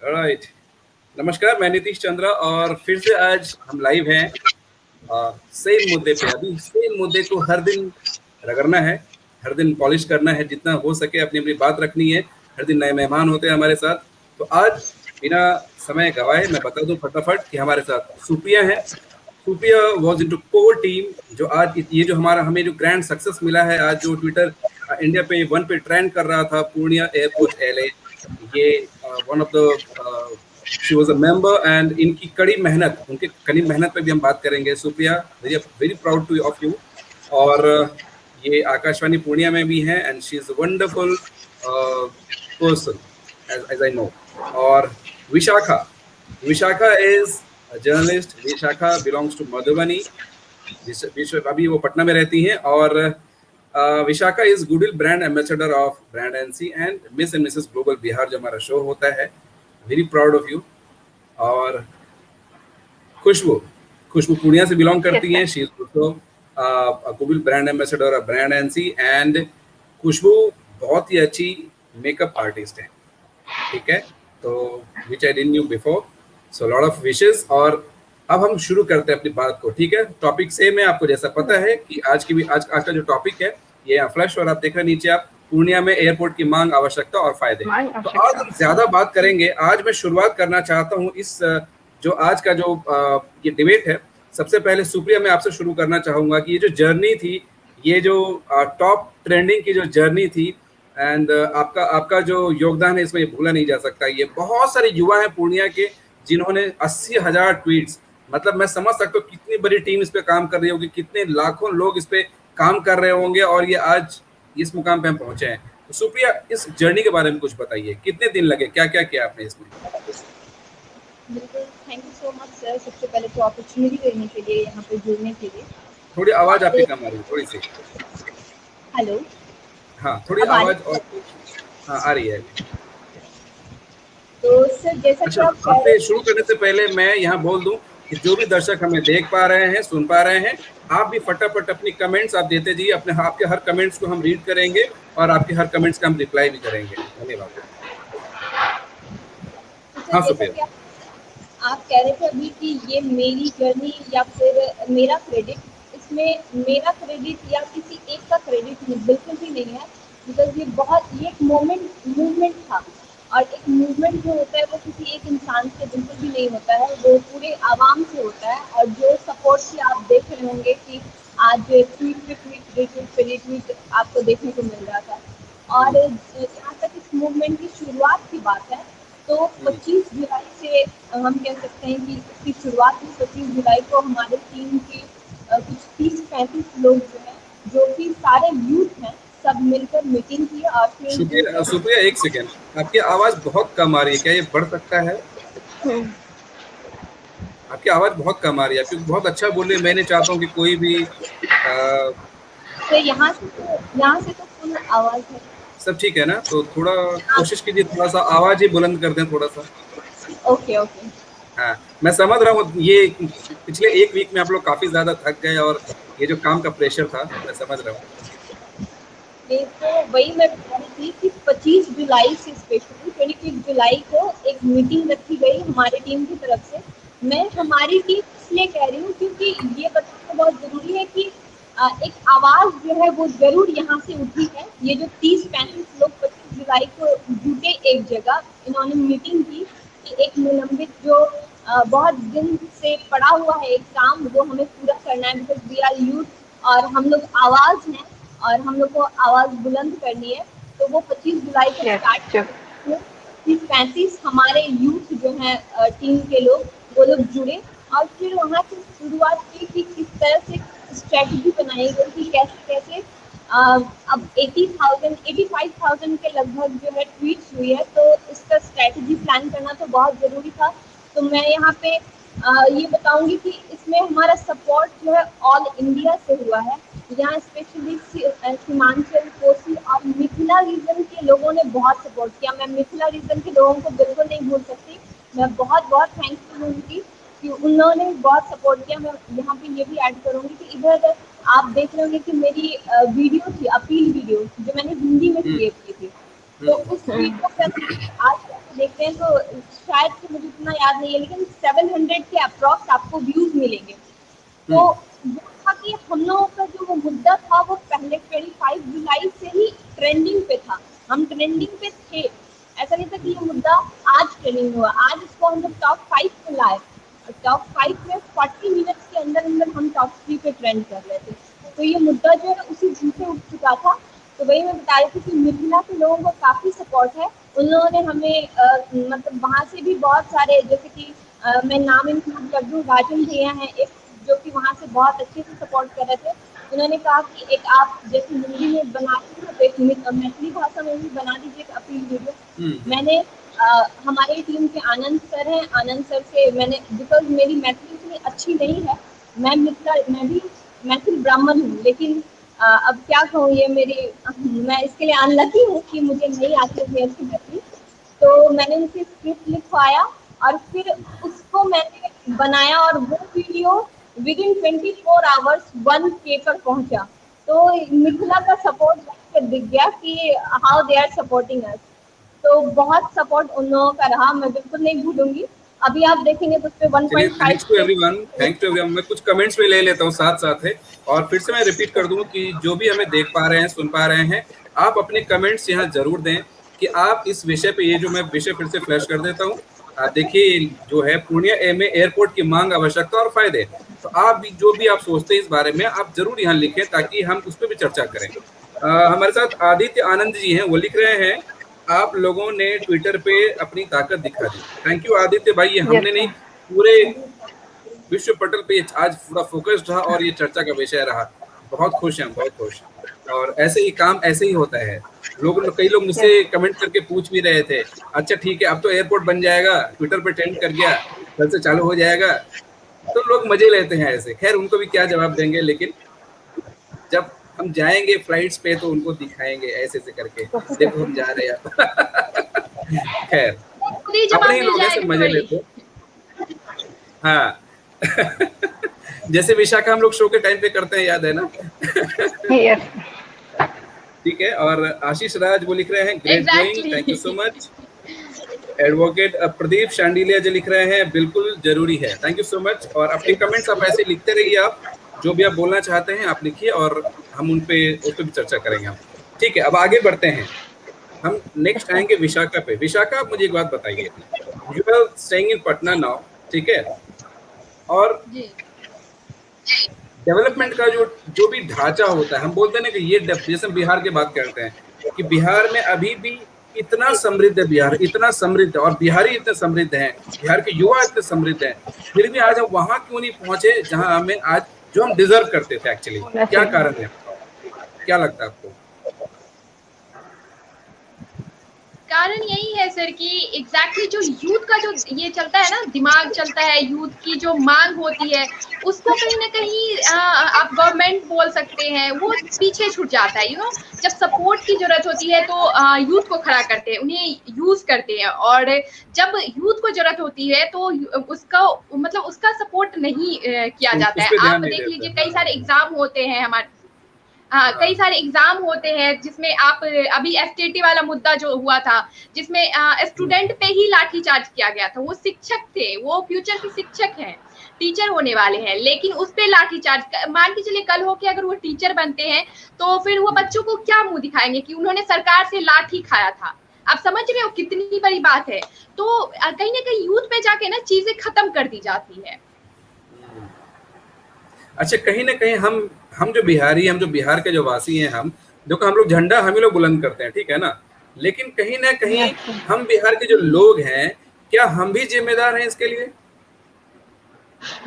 Right. नमस्कार, मैं नीतीश चंद्रा और फिर से आज हम लाइव हैं सेम मुद्दे पे। अभी सेम मुद्दे को हर दिन रगड़ना है, हर दिन पॉलिश करना है, जितना हो सके अपनी अपनी बात रखनी है। हर दिन नए मेहमान होते हैं हमारे साथ। तो आज बिना समय गवाए मैं बता दूं फटाफट कि हमारे साथ सुप्रिया है। Supriya was into core team. जो आज ये जो हमें जो ग्रैंड सक्सेस मिला है, आज जो ट्विटर इंडिया पे 1 पे ट्रेंड कर रहा था, पूर्णिया एयरपोर्ट LA, ये one of the she was a member and इनकी कड़ी मेहनत, उनकी कड़ी मेहनत पे भी हम बात करेंगे। Supriya, very very proud to of you. और ये आकाशवाणी पूर्णिया में भी हैं and she is a wonderful person as I know. और Vishakha, Vishakha is a journalist. Vishakha belongs to Madhubani. अभी वो पटना में रहती हैं। और Vishakha is goodwill brand ambassador of brand NC and Miss and Mrs global Bihar, जो हमारा शो होता है। Very proud of you. और खुशबू, खुशबू पूर्णिया से बिलोंग करती हैं। She is also goodwill brand ambassador of brand NC and Khushboo बहुत ही अच्छी मेकअप आर्टिस्ट है। ठीक है, तो which I didn't knew before, so lot of wishes. और अब हम शुरू करते हैं अपनी बात को। ठीक है, टॉपिक सेम है, आपको जैसा पता है कि आज का जो टॉपिक है ये फ्लैश, और आप देख रहे हैं नीचे आप, पूर्णिया में एयरपोर्ट की मांग, आवश्यकता और फायदे। तो आज हम ज्यादा बात करेंगे। आज मैं शुरुआत करना चाहता हूँ इस जो आज का जो ये डिबेट है। सबसे पहले सुप्रिया, मैं आपसे शुरू करना चाहूंगा कि ये जो जर्नी थी, ये जो टॉप ट्रेंडिंग की जो जर्नी थी, एंड आपका जो योगदान है इसमें ये भूला नहीं जा सकता। ये बहुत सारे युवा हैं पूर्णिया के जिन्होंने 80,000 ट्वीट्स, मतलब मैं समझ सकता हूँ कितनी बड़ी टीम इस पे काम कर रही होगी, कितने लाखों लोग इस पे काम कर रहे होंगे, और ये आज इस मुकाम पे हम पहुंचे हैं। तो सुप्रिया, इस जर्नी के बारे में कुछ बताइए, कितने दिन लगे, क्या क्या किया आपने इसमें? बिल्कुल, thank you so much sir, सबसे पहले तो अपॉर्चुनिटी देने के लिए, यहाँ पे जुड़ने के लिए। थोड़ी आवाज आपकी कम आ रही है, थोड़ी सी। हेलो, हाँ, थोड़ी आवाज और हाँ आ रही है। तो सर जैसा कि आप आपसे शुरू करने से पहले मैं यहाँ बोल दूं कि जो भी दर्शक हमें देख पा रहे हैं, सुन पा रहे हैं, आप भी फटाफट अपनी कमेंट्स आप देते जाइए। आपके हर कमेंट्स को हम रीड करेंगे और आपके हर कमेंट्स का हम रिप्लाई भी करेंगे। धन्यवाद। हाँ सुप्रिया, आप कह रहे थे अभी कि ये मेरी जर्नी या फिर मेरा क्रेडिट, इसमें मेरा क्रेडिट या किसी एक का क्रेडिट बिल्कुल भी नहीं है। बिकॉज ये एक मूवमेंट था, और एक मूवमेंट जो होता है वो किसी एक इंसान से बिल्कुल भी नहीं होता है, वो पूरे आवाम से होता है। और जो सपोर्ट से आप देख रहे होंगे कि आज ट्वीट पे रीट्वीट आपको देखने को मिल रहा था। और जहाँ तक इस मूवमेंट की शुरुआत की बात है, तो 25 जुलाई से हम कह सकते हैं कि इसकी शुरुआत में 25 जुलाई को हमारे टीम के कुछ 30-35 लोग जो हैं, जो कि सारे यूथ हैं, सब मिलकर मीटिंग की। और फिर सुप्रिया एक सेकेंड, आपकी आवाज बहुत कम आ रही है, क्या ये बढ़ सकता है? आपकी आवाज बहुत कम आ रही है, क्योंकि बहुत अच्छा बोल रही है। मैं नहीं चाहता हूँ कि कोई भी तो यहाँ से तो फुल आवाज है। सब ठीक है ना? तो थोड़ा कोशिश कीजिए, थोड़ा सा आवाज ही बुलंद कर दें थोड़ा सा। ओके। हाँ, मैं समझ रहा हूँ ये पिछले एक वीक में आप लोग काफी ज्यादा थक गए, और ये जो काम का प्रेशर था, मैं समझ रहा हूँ। तो वही मैं बता रही थी कि 25 जुलाई से स्पेशली 25 जुलाई को एक मीटिंग रखी गई हमारी टीम की तरफ से। मैं हमारी टीम इसलिए कह रही हूँ क्योंकि ये बताना बहुत ज़रूरी है कि एक आवाज़ जो है वो ज़रूर यहाँ से उठी है। ये जो 30-35 लोग 25 जुलाई को जुटे एक जगह, इन्होंने मीटिंग की कि एक निलंबित जो बहुत दिन से पड़ा हुआ है एक काम, वो हमें पूरा करना है। बिकॉज वी आर यूथ और हम लोग आवाज़ हैं और हम लोग को आवाज़ बुलंद करनी है। तो वो 25 जुलाई को स्टार्ट 30-35 हमारे यूथ जो हैं टीम के लोग, वो लोग जुड़े। और फिर वहाँ से शुरुआत की कि किस तरह से स्ट्रेटजी बनाई गई कि कैसे अब 85,000 के लगभग जो है ट्वीट्स हुई है, तो इसका स्ट्रेटजी प्लान करना तो बहुत ज़रूरी था। तो मैं यहाँ पे ये बताऊंगी कि इसमें हमारा सपोर्ट जो है ऑल इंडिया से हुआ है। यहाँ स्पेशली सीमांचल, कोसी और मिथिला रीजन के लोगों ने बहुत सपोर्ट किया। मैं मिथिला रीजन के लोगों को बिल्कुल नहीं भूल सकती। मैं बहुत थैंकफुल हूँ उनकी कि उन्होंने बहुत सपोर्ट किया। मैं यहाँ पे ये भी ऐड करूँगी कि इधर आप देख रहे होंगे कि मेरी वीडियो थी, अपील वीडियो, जो मैंने हिंदी में क्रिएट की थी, तो उस वीडियो पे आज देखते हैं तो शायद से मुझे इतना याद नहीं है, लेकिन 700 के अप्रॉक्स आपको व्यूज मिलेंगे। तो वो था कि हम लोगों का जो वो मुद्दा था वो पहले 25 जुलाई से ही ट्रेंडिंग पे था, हम ट्रेंडिंग पे थे। ऐसा नहीं था कि ये मुद्दा आज ट्रेंडिंग हुआ, आज इसको हम लोग टॉप 5 पे लाए और टॉप 5 में 40 मिनट्स के अंदर अंदर हम टॉप 3 पे ट्रेंड कर रहे थे। तो ये मुद्दा जो है उसी दिन से उठ चुका था। तो वही मैं बता रही थी कि मिथिला के लोगों को काफ़ी सपोर्ट है, उन लोगों ने हमें मतलब वहाँ से भी बहुत सारे, जैसे कि मैं नाम इंक्लूड कर दूँ, राजन भैया हैं एक जो कि वहाँ से बहुत अच्छे से सपोर्ट कर रहे थे। उन्होंने कहा कि एक आप जैसे हिंदी में बनाते हो तो एक मैथिली भाषा में भी बना दीजिए एक अपील वीडियो। मैंने हमारी टीम के आनंद सर हैं, आनंद सर से मैंने, बिकॉज मेरी मैथिली इतनी अच्छी नहीं है, मैं भी मैथिल ब्राह्मण हूँ, लेकिन अब क्या कहूँ, ये मैं इसके लिए अनलकी हूँ कि मुझे नहीं आती उतनी अच्छी मैथिली। तो मैंने उनसे स्क्रिप्ट लिखवाया और फिर उसको मैंने बनाया और वो video with in 24 hours 1K पर पहुंचा। तो मिथिला का सपोर्ट दिख गया कि how they are supporting us. तो बहुत सपोर्ट उन लोगों का रहा, मैं बिल्कुल नहीं भूलूंगी। अभी आप देखेंगे तो उस पे 1.5। Thanks to everyone. मैं कुछ कमेंट्स भी ले लेता हूँ साथ साथ है, और फिर से मैं रिपीट कर दूं कि जो भी हमें देख पा रहे हैं, सुन पा रहे हैं, आप अपने कमेंट्स यहाँ जरूर दें कि आप इस विषय पे, ये जो मैं विषय फिर से फ्लैश कर देता हूँ, देखिए जो है पूर्णिया में एयरपोर्ट की मांग, आवश्यकता और फायदे। तो आप भी जो भी आप सोचते हैं इस बारे में आप जरूर यहाँ लिखें ताकि हम उस पर भी चर्चा करें। हमारे साथ आदित्य आनंद जी हैं, वो लिख रहे हैं आप लोगों ने ट्विटर पे अपनी ताकत दिखा दी। थैंक यू आदित्य भाई, ये हमने नहीं, पूरे विश्व पटल पे आज पूरा फोकस्ड रहा और ये चर्चा का विषय रहा। बहुत खुश हैं, बहुत खुश। और ऐसे ही काम ऐसे ही होता है। कई लोग मुझसे कमेंट करके पूछ भी रहे थे, अच्छा ठीक है अब तो एयरपोर्ट बन जाएगा, ट्विटर पे ट्रेंड कर गया, कल से चालू हो जाएगा। तो लोग मजे लेते हैं ऐसे। खैर उनको भी क्या जवाब देंगे, लेकिन जब हम जाएंगे फ्लाइट्स पे तो उनको दिखाएंगे ऐसे ऐसे करके, देखो हम जा रहे हैं। खैर अपने ही लोग ऐसे मजे लेते। हाँ। जैसे विशाखा हम लोग शो के टाइम पे करते हैं, याद है ना? ठीक है। और आशीष राज वो लिख रहे हैं great going, thank you so much. Advocate Pradeep Shandilya ji लिख रहे हैं बिल्कुल जरूरी है, थैंक यू सो मच। और अपने कमेंट्स आप ऐसे लिखते रहिए, आप जो भी आप बोलना चाहते हैं आप लिखिए और हम उस पर भी चर्चा करेंगे हम। ठीक है, अब आगे बढ़ते हैं। हम नेक्स्ट आएंगे विशाखा पे। विशाखा आप मुझे एक बात बताइए, you are staying in Patna now, ठीक है, और डेवलपमेंट का जो भी ढांचा होता है, हम बोलते हैं ना कि ये, जैसे बिहार की बात करते हैं कि बिहार में अभी भी इतना समृद्ध है, बिहार इतना समृद्ध और बिहारी इतने समृद्ध हैं, बिहार के युवा इतने समृद्ध हैं, फिर भी आज हम वहां क्यों नहीं पहुंचे जहां हमें आज, जो हम डिजर्व करते थे एक्चुअली? क्या कारण है, क्या लगता है आपको? कारण यही है सर कि एग्जैक्टली जो यूथ का जो ये चलता है ना, दिमाग चलता है, यूथ की जो मांग होती है उसको कहीं ना कहीं आप गवर्नमेंट बोल सकते हैं वो पीछे छूट जाता है। जब सपोर्ट की जरूरत होती है तो यूथ को खड़ा करते हैं, उन्हें यूज करते हैं, और जब यूथ को जरूरत होती है तो उसका मतलब उसका सपोर्ट नहीं किया जाता है। आप देख लीजिए कई सारे एग्जाम होते हैं हमारे, हाँ कई सारे एग्जाम होते हैं जिसमें आप अभी एसटीटी वाला मुद्दा जो हुआ था जिसमें स्टूडेंट पे ही लाठीचार्ज किया गया था। वो शिक्षक थे, वो फ्यूचर के शिक्षक हैं, टीचर होने वाले हैं, लेकिन उस पे लाठीचार्ज। मान के चलिए कल हो के अगर वो टीचर बनते हैं तो फिर वो बच्चों को क्या मुंह दिखाएंगे कि उन्होंने सरकार से लाठी खाया था। आप समझ रहे हो कितनी बड़ी बात है। तो कहीं ना कहीं यूथ पे जाके ना चीजें खत्म कर दी जाती है। अच्छा, कहीं ना कहीं हम जो बिहारी, हम जो बिहार के जो वासी हैं, हम देखो हम लोग झंडा हम ही लोग बुलंद करते हैं, ठीक है ना, लेकिन कहीं ना कहीं हम बिहार के जो लोग हैं, क्या हम भी जिम्मेदार हैं इसके लिए?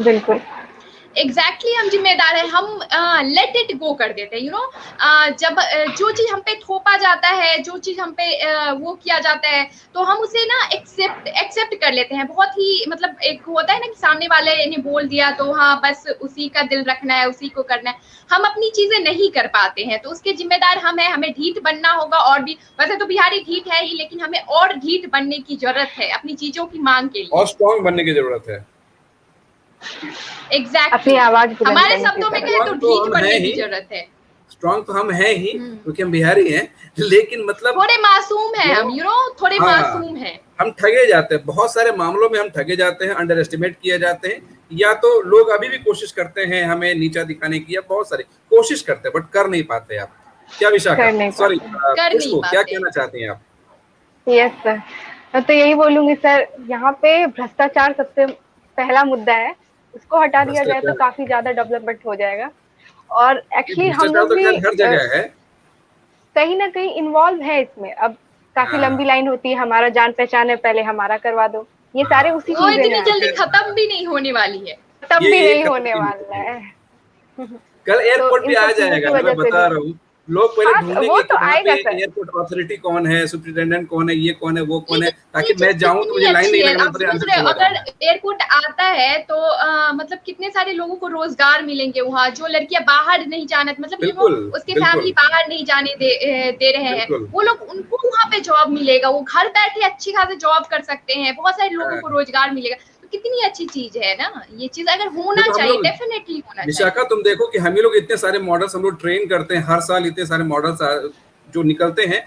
बिल्कुल एग्जैक्टली हम जिम्मेदार है। हम लेट इट गो कर देते हैं। जब जो चीज हम पे थोपा जाता है, जो चीज हम पे वो किया जाता है तो हम उसे ना एक्सेप्ट कर लेते हैं। बहुत ही मतलब एक होता है ना कि सामने वाले ने बोल दिया तो हाँ बस उसी का दिल रखना है, उसी को करना है। हम अपनी चीजें नहीं कर पाते हैं तो उसके जिम्मेदार हम हैं। हमें ढीठ बनना होगा, और भी वैसे तो बिहारी ढीठ है ही, लेकिन हमें और ढीठ बनने की जरूरत है अपनी चीजों की मांग के लिए, और स्ट्रॉन्ग बनने की जरूरत है। एग्जैक्टली हमारे शब्दों में कहें तो ढीठ बनने की जरूरत है। स्ट्रांग तो हम हैं ही क्योंकि हम बिहारी हैं, लेकिन मतलब थोड़े मासूम हैं हम, थोड़े हाँ, मासूम हैं। हम ठगे जाते हैं, बहुत सारे मामलों में हम ठगे जाते हैं, अंडर एस्टिमेट किए जाते हैं, या तो लोग अभी भी कोशिश करते हैं हमें नीचा दिखाने की, या बहुत सारे कोशिश करते हैं बट कर नहीं पाते। आप क्या विशाखा, सॉरी खुशबू, क्या कहना चाहती हैं आप? यस सर, मैं तो यही बोलूंगी सर, यहाँ पे भ्रष्टाचार सबसे पहला मुद्दा है, उसको हटा दिया जाए तो काफी ज्यादा डेवलपमेंट हो जाएगा। और एक्चुअली हम लोग भी हर जगह है, कहीं ना कहीं इन्वॉल्व है इसमें। अब काफी लंबी लाइन होती है, हमारा जान पहचान है, पहले हमारा करवा दो, ये सारे उसी वो इतनी जल्दी खत्म भी नहीं होने वाली है, खत्म भी नहीं होने वाला है। कल एयरपोर्ट भी आ जाएगा, मैं बता रहा हूँ। लोग पहले ढूंढेंगे कि वहाँ पे एयरपोर्ट अथॉरिटी कौन है, सुपरिटेंडेंट कौन है, ये कौन है, वो कौन है, ताकि मैं जाऊँ तो मुझे लाइन नहीं लगना पड़े। अगर एयरपोर्ट आता है तो मतलब कितने सारे लोगों को रोजगार मिलेंगे वहाँ, जो लड़कियां बाहर नहीं जाना, मतलब उसके फैमिली बाहर नहीं जाने दे रहे हैं, वो लोग, उनको वहाँ पे जॉब मिलेगा, वो घर बैठे अच्छी खासी जॉब कर सकते हैं, बहुत सारे लोगों को रोजगार मिलेगा। कितनी अच्छी चीज है ना ये चीज, अगर होना चाहिए, डेफिनेटली होना चाहिए। विशाखा, तुम देखो कि हम ही लोग इतने सारे मॉडल्स हम लोग ट्रेन करते हैं, हर साल इतने सारे मॉडल्स जो निकलते हैं,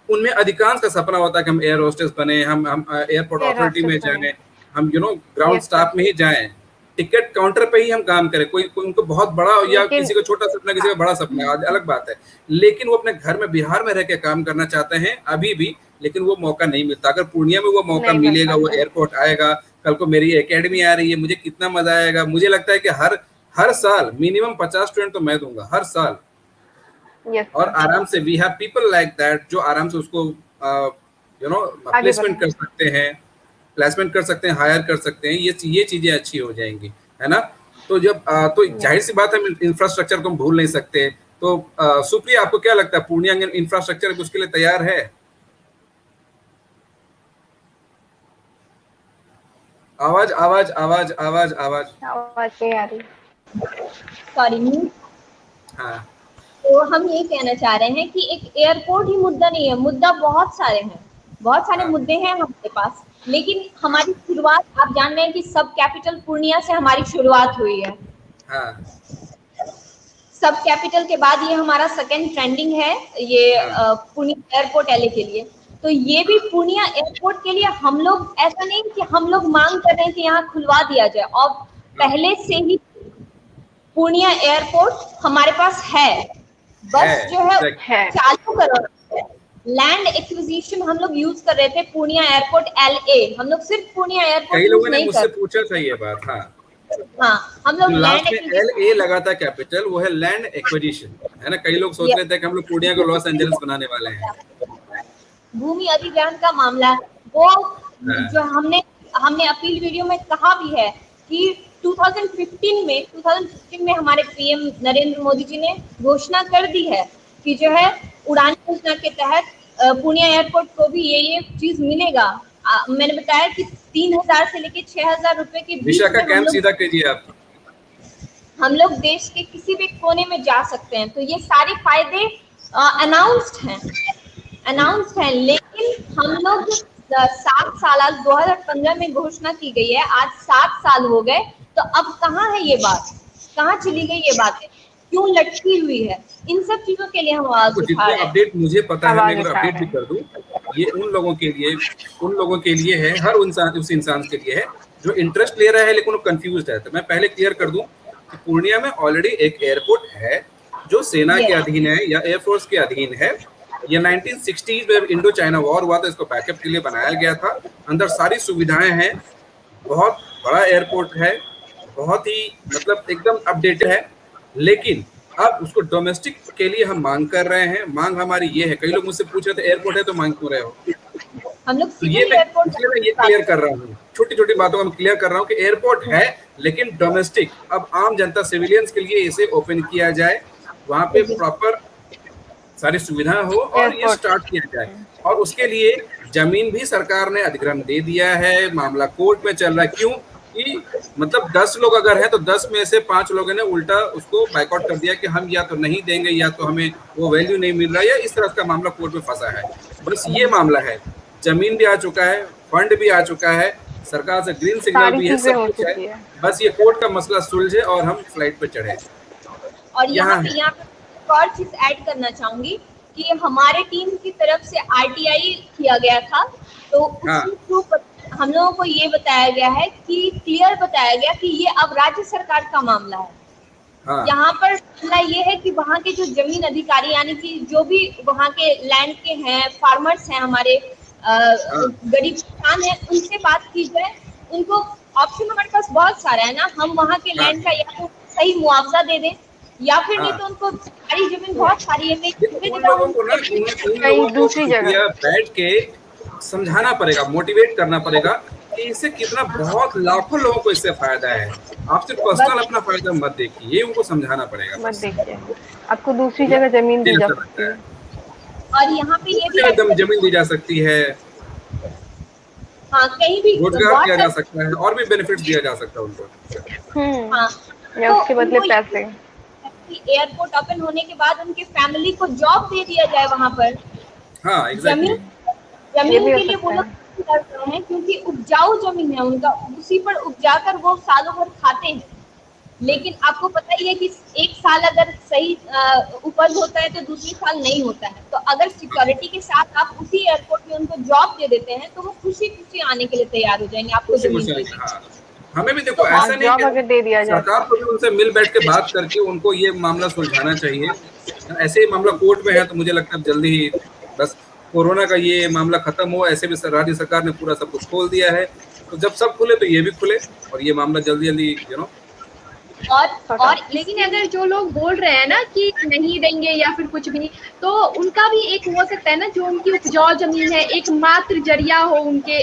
उनमें अधिकांश का सपना होता है कि हम एयर होस्टेस बने, हम एयरपोर्ट अथॉरिटी में जाएं, हम ग्राउंड स्टाफ में ही जाएं, टिकट काउंटर पे ही हम काम करें। कोई उनको बहुत बड़ा या किसी को छोटा सपना, किसी का बड़ा सपना, अलग बात है, लेकिन वो अपने घर में बिहार में रह के काम करना चाहते हैं अभी भी, लेकिन वो मौका नहीं मिलता। अगर पूर्णिया में वो मौका मिलेगा, वो एयरपोर्ट आएगा, कल को मेरी एकेडमी आ रही है, मुझे कितना मजा आएगा। मुझे लगता है कि हर साल मिनिमम 50 स्टूडेंट तो मैं दूंगा हर साल। और आराम से we have people like that जो आराम से उसको प्लेसमेंट कर सकते हैं, हायर कर सकते हैं, ये चीजें अच्छी हो जाएंगी, है ना। तो जब तो जाहिर सी बात है, इंफ्रास्ट्रक्चर को हम भूल नहीं सकते। तो सुप्रिया, आपको क्या लगता है, पूर्णिया इंफ्रास्ट्रक्चर उसके लिए तैयार है? आवाज आवाज आवाज आवाज आवाज आवाज नहीं आ रही, सॉरी। हाँ, तो हम ये कहना चाह रहे हैं कि एक एयरपोर्ट ही मुद्दा नहीं है, मुद्दा बहुत सारे हैं, बहुत सारे मुद्दे हैं हमारे पास, लेकिन हमारी शुरुआत, आप जान रहे हैं कि सब कैपिटल पूर्णिया से हमारी शुरुआत हुई है। हाँ। सब कैपिटल के बाद ये हमारा सेकंड ट्रेंडिंग है, ये पूर्णिया एयरपोर्ट एलए के लिए। तो ये भी पूर्णिया एयरपोर्ट के लिए हम लोग, ऐसा नहीं कि हम लोग मांग कर रहे हैं कि यहाँ खुलवा दिया जाए, और पहले से ही पूर्णिया एयरपोर्ट हमारे पास है, बस जो है चालू करो। लैंड एक्विजिशन हम लोग यूज कर रहे थे पूर्णिया एयरपोर्ट LA, हम लोग सिर्फ पूर्णिया एयरपोर्ट, कई लोगों ने मुझसे पूछा था ये बात। हाँ, हम लोग लैंड LA लगा था कैपिटल, वो है लैंड एक्विजिशन, है ना। कई लोग सोच रहे थे कि हम लोग पूर्णिया को लॉस एंजल्स बनाने वाले हैं। भूमि अधिग्रहण का मामला, वो जो हमने अपील वीडियो में कहा भी है कि 2015 में हमारे PM नरेंद्र मोदी जी ने घोषणा कर दी है कि जो है उड़ान योजना के तहत पूर्णिया एयरपोर्ट को भी ये चीज मिलेगा। मैंने बताया कि 3,000 से लेके 6,000 रुपए के बीच में सीधा कीजिए आप, हम लोग देश के किसी भी कोने में जा सकते हैं। तो ये सारे फायदे अनाउंस्ड हैं, लेकिन हम लोग 7 साल, आज 2015 में घोषणा की गई है, आज 7 साल हो गए, तो अब कहाँ है ये बात, कहाँ चली गई ये बातें, क्यों लटकी हुई है? इन सब चीजों के लिए हम आवाज उठा रहे हैं। अपडेट मुझे पता है, मैं अपडेट भी कर दूं, ये उन लोगों के लिए है, हर उस इंसान के लिए है जो इंटरेस्ट ले रहा है लेकिन वो कंफ्यूज्ड है। तो मैं पहले क्लियर कर दूं कि पूर्णिया में ऑलरेडी एक एयरपोर्ट है जो सेना के अधीन है या एयरफोर्स के अधीन है। ये 1960s में इंडो चाइना वॉर हुआ था, इसको बैकअप के लिए बनाया गया था। अंदर सारी सुविधाएं हैं, बहुत बड़ा एयरपोर्ट है, बहुत ही मतलब एकदम अपडेटेड है। लेकिन अब उसको डोमेस्टिक के लिए हम मांग कर रहे हैं। मांग हमारी ये है, कई लोग मुझसे पूछ रहे थे एयरपोर्ट है तो मांग क्यों रहे हो, हम लोग तो ये मैं क्लियर कर रहा हूँ, छोटी छोटी बातों को मैं क्लियर कर रहा हूँ कि एयरपोर्ट है लेकिन डोमेस्टिक। अब आम जनता सिविलियंस के लिए इसे ओपन किया जाए, वहाँ पे प्रॉपर सारी सुविधाएं हो और ये स्टार्ट किया जाए। और उसके लिए जमीन भी सरकार ने अधिग्रहण दे दिया है, मामला कोर्ट में चल रहा है। क्यों कि मतलब 10 लोग अगर हैं तो 10 में से 5 लोगों ने उल्टा उसको बाइकआउट कर दिया कि हम या तो नहीं देंगे या तो हमें वो वैल्यू नहीं मिल रहा है, या इस तरह का मामला कोर्ट में फंसा है। बस ये मामला है, जमीन भी आ चुका है, फंड भी आ चुका है, सरकार से ग्रीन सिग्नल भी है, सब कुछ है। बस ये कोर्ट का मसला सुलझे और हम फ्लाइट पे चढ़े। और यहाँ एक और चीज ऐड करना चाहूंगी कि हमारे टीम की तरफ से आरटीआई किया गया था, तो उसके थ्रू हम लोगों को ये बताया गया है कि क्लियर बताया गया कि ये अब राज्य सरकार का मामला है। यहाँ पर मामला ये है कि वहाँ के जो जमीन अधिकारी यानी कि जो भी वहाँ के लैंड के हैं, फार्मर्स हैं, हमारे गरीब किसान हैं, उनसे बात की जाए। उनको ऑप्शन हमारे पास बहुत सारा है ना, हम वहाँ के लैंड का या तो सही मुआवजा दे दें या फिर नहीं तो उनको सारी जमीन बहुत सारी है कहीं दूसरी जगह बैठ के समझाना पड़ेगा, मोटिवेट करना पड़ेगा कि इससे कितना बहुत लाखों लोगों को इससे फायदा है। आप सिर्फ पर्सनल अपना फायदा मत देखिए, ये उनको समझाना पड़ेगा। मत देखिए, आपको दूसरी जगह जमीन दी जा सकती है और यहाँ पे ये भी जमीन दी जा सकती है, हाँ कहीं भी रोजगार किया जा सकता है और भी बेनिफिट दिया जा सकता है उनको। हाँ, या उसके बदले पैसे। एयरपोर्ट ओपन होने के बाद उनके फैमिली को जॉब दे दिया जाए वहाँ पर। हाँ एग्जैक्टली। जमीन के लिए वो लोग करते हैं क्योंकि उपजाऊ जमीन है उनका, उसी पर उपजाकर वो सालों भर खाते हैं। लेकिन आपको पता ही है कि एक साल अगर सही उपज होता है तो दूसरी साल नहीं होता है। तो अगर सिक्योरिटी के साथ आप उसी एयरपोर्ट में उनको जॉब दे देते हैं तो वो खुशी खुशी आने के लिए तैयार हो जाएंगे आपको जमीन। हमें भी देखो ऐसा नहीं कि दे दिया जाए, सरकार को भी उनसे मिल बैठ के बात करके उनको ये मामला सुलझाना चाहिए। ऐसे ही मामला कोर्ट में है तो मुझे लगता है जल्दी ही बस कोरोना का ये मामला खत्म हो। ऐसे भी राज्य सरकार ने पूरा सब कुछ खोल दिया है, तो जब सब खुले तो ये भी खुले और ये मामला जल्दी जल्दी और लेकिन अगर जो लोग बोल रहे हैं ना कि नहीं देंगे या फिर कुछ भी, तो उनका भी एक हो सकता है ना, जो उनकी उपजाऊ जमीन है एक मात्र जरिया हो उनके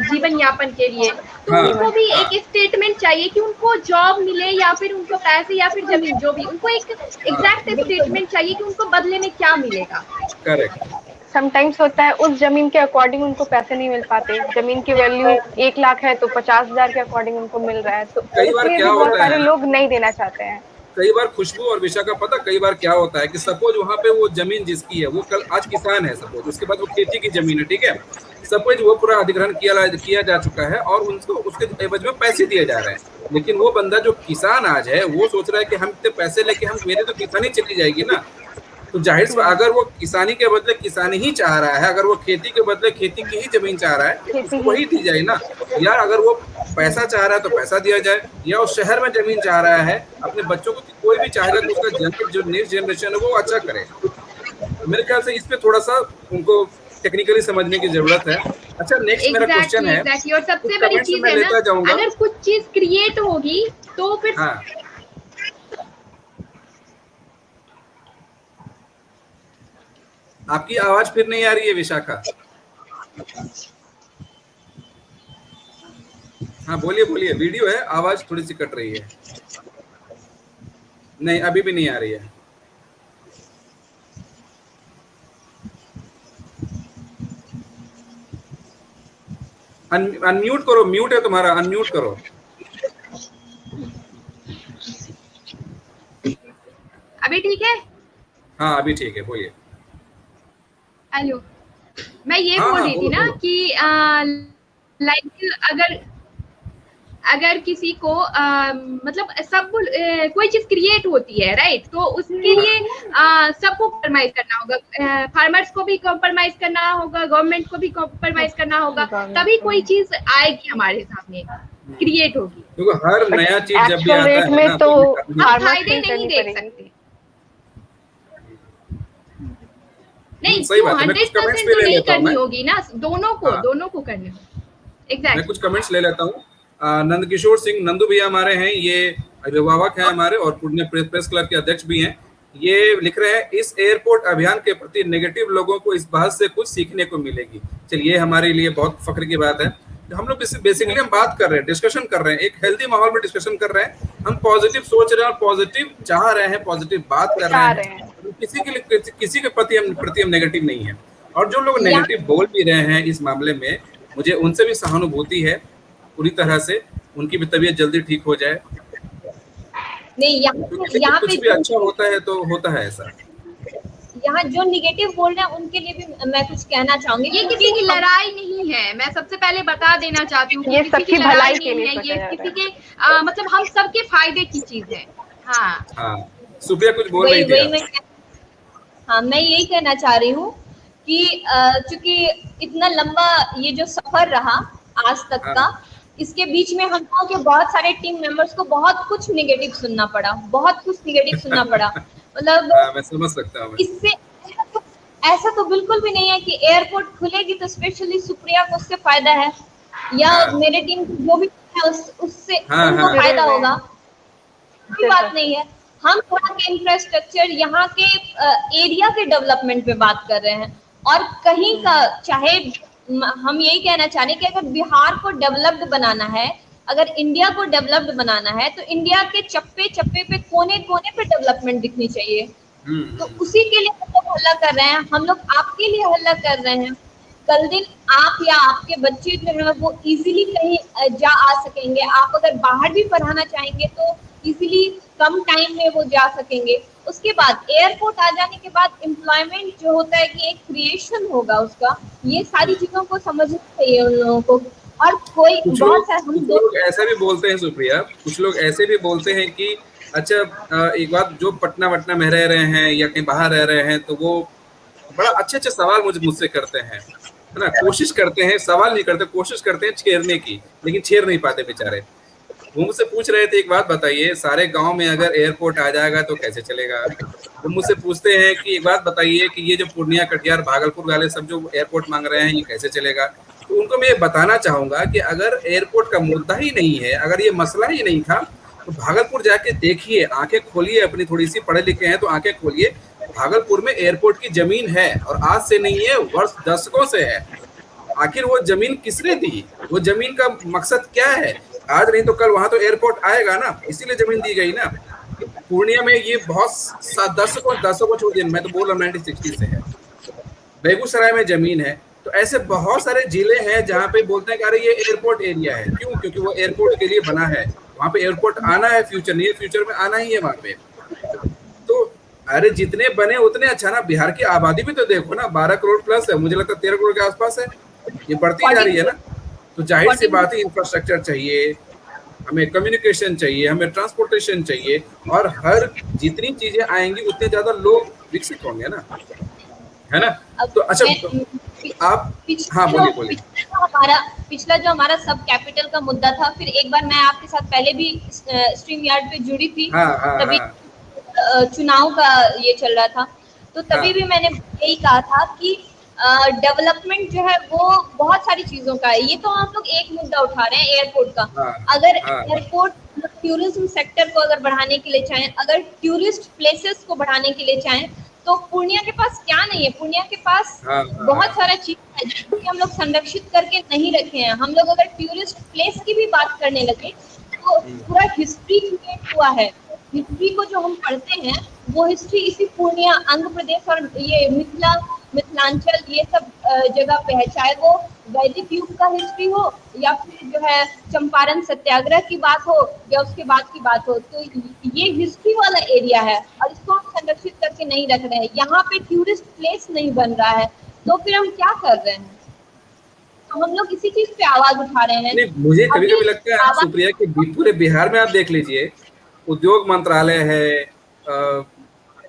जीवन यापन के लिए, तो उनको भी एक स्टेटमेंट चाहिए कि उनको जॉब मिले या फिर उनको पैसे या फिर जमीन, जो भी उनको एक एग्जैक्ट स्टेटमेंट चाहिए कि उनको बदले में क्या मिलेगा। करेक्ट। समटाइम्स होता है उस जमीन के अकॉर्डिंग उनको पैसे नहीं मिल पाते। जमीन की वैल्यू 1 लाख है तो 50,000 के अकॉर्डिंग उनको मिल रहा है, तो इसलिए भी बहुत सारे लोग नहीं देना चाहते हैं। कई बार खुशबू और विशा का पता कई बार क्या होता है कि सपोज वहाँ पे वो जमीन जिसकी है वो कल आज किसान है सपोज, उसके बाद वो खेती की जमीन है, ठीक है, सपोज वो पूरा अधिग्रहण किया जा चुका है और उनको उसके एवज में पैसे दिए जा रहे हैं, लेकिन वो बंदा जो किसान आज है वो सोच रहा है कि हम इतने पैसे लेके हम मेरे तो किसानी चली जाएगी ना। तो जाहिर से अगर वो किसानी के बदले किसानी ही चाह रहा है, अगर वो खेती के बदले खेती की ही जमीन चाह रहा है तो वही दी जाए ना यार। अगर वो पैसा चाह रहा है तो पैसा दिया जाए, या उस शहर में जमीन चाह रहा है, अपने बच्चों को कोई भी चाहेगा कि उसका जो नेक्स्ट जनरेशन है वो अच्छा करे। मेरे ख्याल से इस पे थोड़ा सा उनको टेक्निकली समझने की जरूरत है। अच्छा नेक्स्ट मेरा क्वेश्चन है, और सबसे बड़ी चीज है ना, अगर कुछ चीज क्रिएट होगी तो फिर आपकी आवाज फिर नहीं आ रही है विशाखा। हाँ बोलिए बोलिए, वीडियो है, आवाज थोड़ी सी कट रही है। नहीं अभी भी नहीं आ रही है। अनम्यूट करो, म्यूट है तुम्हारा, अनम्यूट करो। अभी ठीक है? हाँ अभी ठीक है, बोलिए। हेलो, मैं ये बोल रही थी ना कि लाइक अगर किसी को मतलब सब कोई चीज क्रिएट होती है राइट, तो उसके लिए सबको कॉम्प्रोमाइज करना होगा, फार्मर्स को भी कॉम्प्रोमाइज करना होगा, गवर्नमेंट को भी कॉम्प्रोमाइज करना होगा, तभी कोई चीज आएगी हमारे सामने, क्रिएट होगी। क्योंकि हर नया चीज जब भी आता है में तो फायदे नहीं देख सकते। नहीं, 100% तो नहीं करनी होगी ना, दोनों को करनी होगी। एग्जैक्टली। मैं कुछ कमेंट्स ले लेता हूँ। नंदकिशोर सिंह नंदू भैया हमारे हैं, ये अभिभावक हैं हमारे और पुणे प्रेस क्लब के अध्यक्ष भी हैं। ये लिख रहे हैं इस एयरपोर्ट अभियान के प्रति नेगेटिव लोगों को इस बात से कुछ सीखने को मिलेगी। चलिए हमारे लिए बहुत फख्र की बात है। हम लोग बेसिकली हम बात कर रहे हैं, डिस्कशन कर रहे हैं, एक हेल्दी माहौल में डिस्कशन कर रहे हैं। हम पॉजिटिव सोच रहे हैं और पॉजिटिव चाह रहे हैं, पॉजिटिव बात कर रहे हैं। किसी के प्रति हम नेगेटिव नहीं है। और जो लोग नेगेटिव बोल भी रहे हैं इस मामले में, मुझे उनसे भी सहानुभूति है पूरी तरह से, उनकी भी तबीयत जल्दी ठीक हो जाए। नहीं यहाँ पे कुछ भी अच्छा होता है तो होता है ऐसा। यहाँ जो निगेटिव बोल रहे हैं उनके लिए भी मैं कुछ कहना चाहूंगी। ये किसी की लड़ाई नहीं है, मैं सबसे पहले बता देना चाहती हूँ, ये सबकी भलाई के लिए ये किसी के मतलब हम सबके फायदे की चीज है। हाँ सुप्रिया कुछ बोल रही थी। हाँ, मैं यही कहना चाह रही हूँ कि चूंकि इतना लंबा ये जो सफर रहा आज तक का, इसके बीच में हम लोगों के बहुत सारे टीम मेंबर्स को बहुत कुछ निगेटिव सुनना पड़ा, बहुत कुछ निगेटिव सुनना पड़ा। मतलब मैं समझ सकता हूँ। इससे ऐसा तो बिल्कुल भी नहीं है कि एयरपोर्ट खुलेगी तो स्पेशली सुप्रिया को उससे फायदा है, या मेरे टीम जो भी है उससे उनको फायदा होगा, कोई बात नहीं है। हम यहाँ के इंफ्रास्ट्रक्चर, यहाँ के एरिया के डेवलपमेंट पे बात कर रहे हैं, और कहीं का चाहे हम यही कहना चाह रहे हैं कि अगर बिहार को डेवलप्ड बनाना है, अगर इंडिया को डेवलप्ड बनाना है, तो इंडिया के चप्पे चप्पे पे, कोने कोने पे डेवलपमेंट दिखनी चाहिए। तो उसी के लिए हम लोग हल्ला कर रहे हैं, हम लोग आपके लिए हल्ला कर रहे हैं। कल दिन आप या आपके बच्चे जो है वो इजीली कहीं जा आ सकेंगे। आप अगर बाहर भी पढ़ाना चाहेंगे तो इजीली कम टाइम में वो जा सकेंगे। उसके बाद एयरपोर्ट आ जाने के बाद एम्प्लॉयमेंट जो होता है कि एक क्रिएशन होगा उसका, ये सारी चीजों को समझना चाहिए उन लोगों को। और कोई बहुत सारे हम लोग ऐसा भी बोलते हैं सुप्रिया, कुछ लोग ऐसे भी बोलते हैं कि अच्छा एक बात, जो पटना वटना में रह रहे हैं या कहीं बाहर रह रहे हैं तो वो बड़ा अच्छे अच्छे सवाल मुझसे करते हैं, है ना, कोशिश करते हैं, सवाल नहीं करते, कोशिश करते हैं छेड़ने की, लेकिन छेड़ नहीं पाते बेचारे। वो मुझसे पूछ रहे थे, एक बात बताइए, सारे गांव में अगर एयरपोर्ट आ जाएगा तो कैसे चलेगा? वो मुझसे पूछते हैं कि एक बात बताइए कि ये जो पूर्णिया, कटिहार, भागलपुर वाले सब जो एयरपोर्ट मांग रहे हैं, ये कैसे चलेगा? तो उनको मैं ये बताना चाहूंगा कि अगर एयरपोर्ट का मुद्दा ही नहीं है, अगर ये मसला ही नहीं था, तो भागलपुर जाके देखिए, आंखें खोलिए अपनी, थोड़ी सी पढ़े लिखे हैं तो आंखें खोलिए। भागलपुर में एयरपोर्ट की जमीन है, और आज से नहीं है, वर्ष दशकों से है। आखिर वो जमीन किसने दी? वो जमीन का मकसद क्या है? आज नहीं तो कल वहां तो एयरपोर्ट आएगा ना, इसीलिए जमीन दी गई ना। पूर्णिया में ये बहुत दशकों छोड़ दिए, मैं तो बोल रहा हूँ 1960 से है। बेगूसराय में जमीन है, तो ऐसे बहुत सारे जिले हैं जहाँ पे बोलते हैं कि अरे ये एयरपोर्ट एरिया है। क्यों? क्योंकि वो एयरपोर्ट के लिए बना है, वहाँ पे एयरपोर्ट आना है, फ्यूचर नहीं है, फ्यूचर में आना ही है वहाँ पे। तो अरे जितने बने उतने अच्छा ना। बिहार की आबादी भी तो देखो ना, 12 करोड़ प्लस है, मुझे लगता है 13 करोड़ के आसपास है, ये बढ़ती जा रही है ना। तो जाहिर सी बात है, इंफ्रास्ट्रक्चर चाहिए हमें, कम्युनिकेशन चाहिए हमें, ट्रांसपोर्टेशन चाहिए, और हर जितनी चीजें आएंगी उतने ज्यादा लोग विकसित होंगे ना, है ना। तो अच्छा आप हाँ बोलिए। पिछला जो हमारा सब कैपिटल का मुद्दा था, फिर एक बार मैं आपके साथ पहले भी स्ट्रीम यार्ड पे जुड़ी थी, तभी चुनाव का ये चल रहा था, तो तभी भी मैंने यही कहा था कि डेवलपमेंट जो है वो बहुत सारी चीजों का है। ये तो हम लोग एक मुद्दा उठा रहे हैं एयरपोर्ट का। अगर एयरपोर्ट टूरिज्म सेक्टर को अगर बढ़ाने के लिए चाहें, अगर टूरिस्ट प्लेसेस को बढ़ाने के लिए चाहें, तो पूर्णिया के पास क्या नहीं है? पूर्णिया के पास बहुत सारा चीज है जिसको हम लोग संरक्षित करके नहीं रखे हैं। हम लोग अगर टूरिस्ट प्लेस की भी बात करने लगे तो पूरा हिस्ट्री क्रिएट हुआ है। हिस्ट्री को जो हम पढ़ते हैं वो हिस्ट्री इसी पूर्णिया, आंध्र प्रदेश और ये मिथिलांचल, ये सब जगह पे है। चाहे वो वैदिक युग का हिस्ट्री हो, या फिर जो है चंपारण सत्याग्रह की बात हो, या उसके बाद की बात हो, तो ये हिस्ट्री वाला एरिया है और इसको हम संरक्षित करके नहीं रख रहे हैं। यहाँ पे टूरिस्ट प्लेस नहीं बन रहा है, तो फिर हम क्या कर रहे हैं? तो हम लोग इसी चीज पे आवाज उठा रहे हैं। मुझे कभी कभी लगता है सुप्रिया कि पूरे बिहार में आप देख लीजिए, उद्योग मंत्रालय है,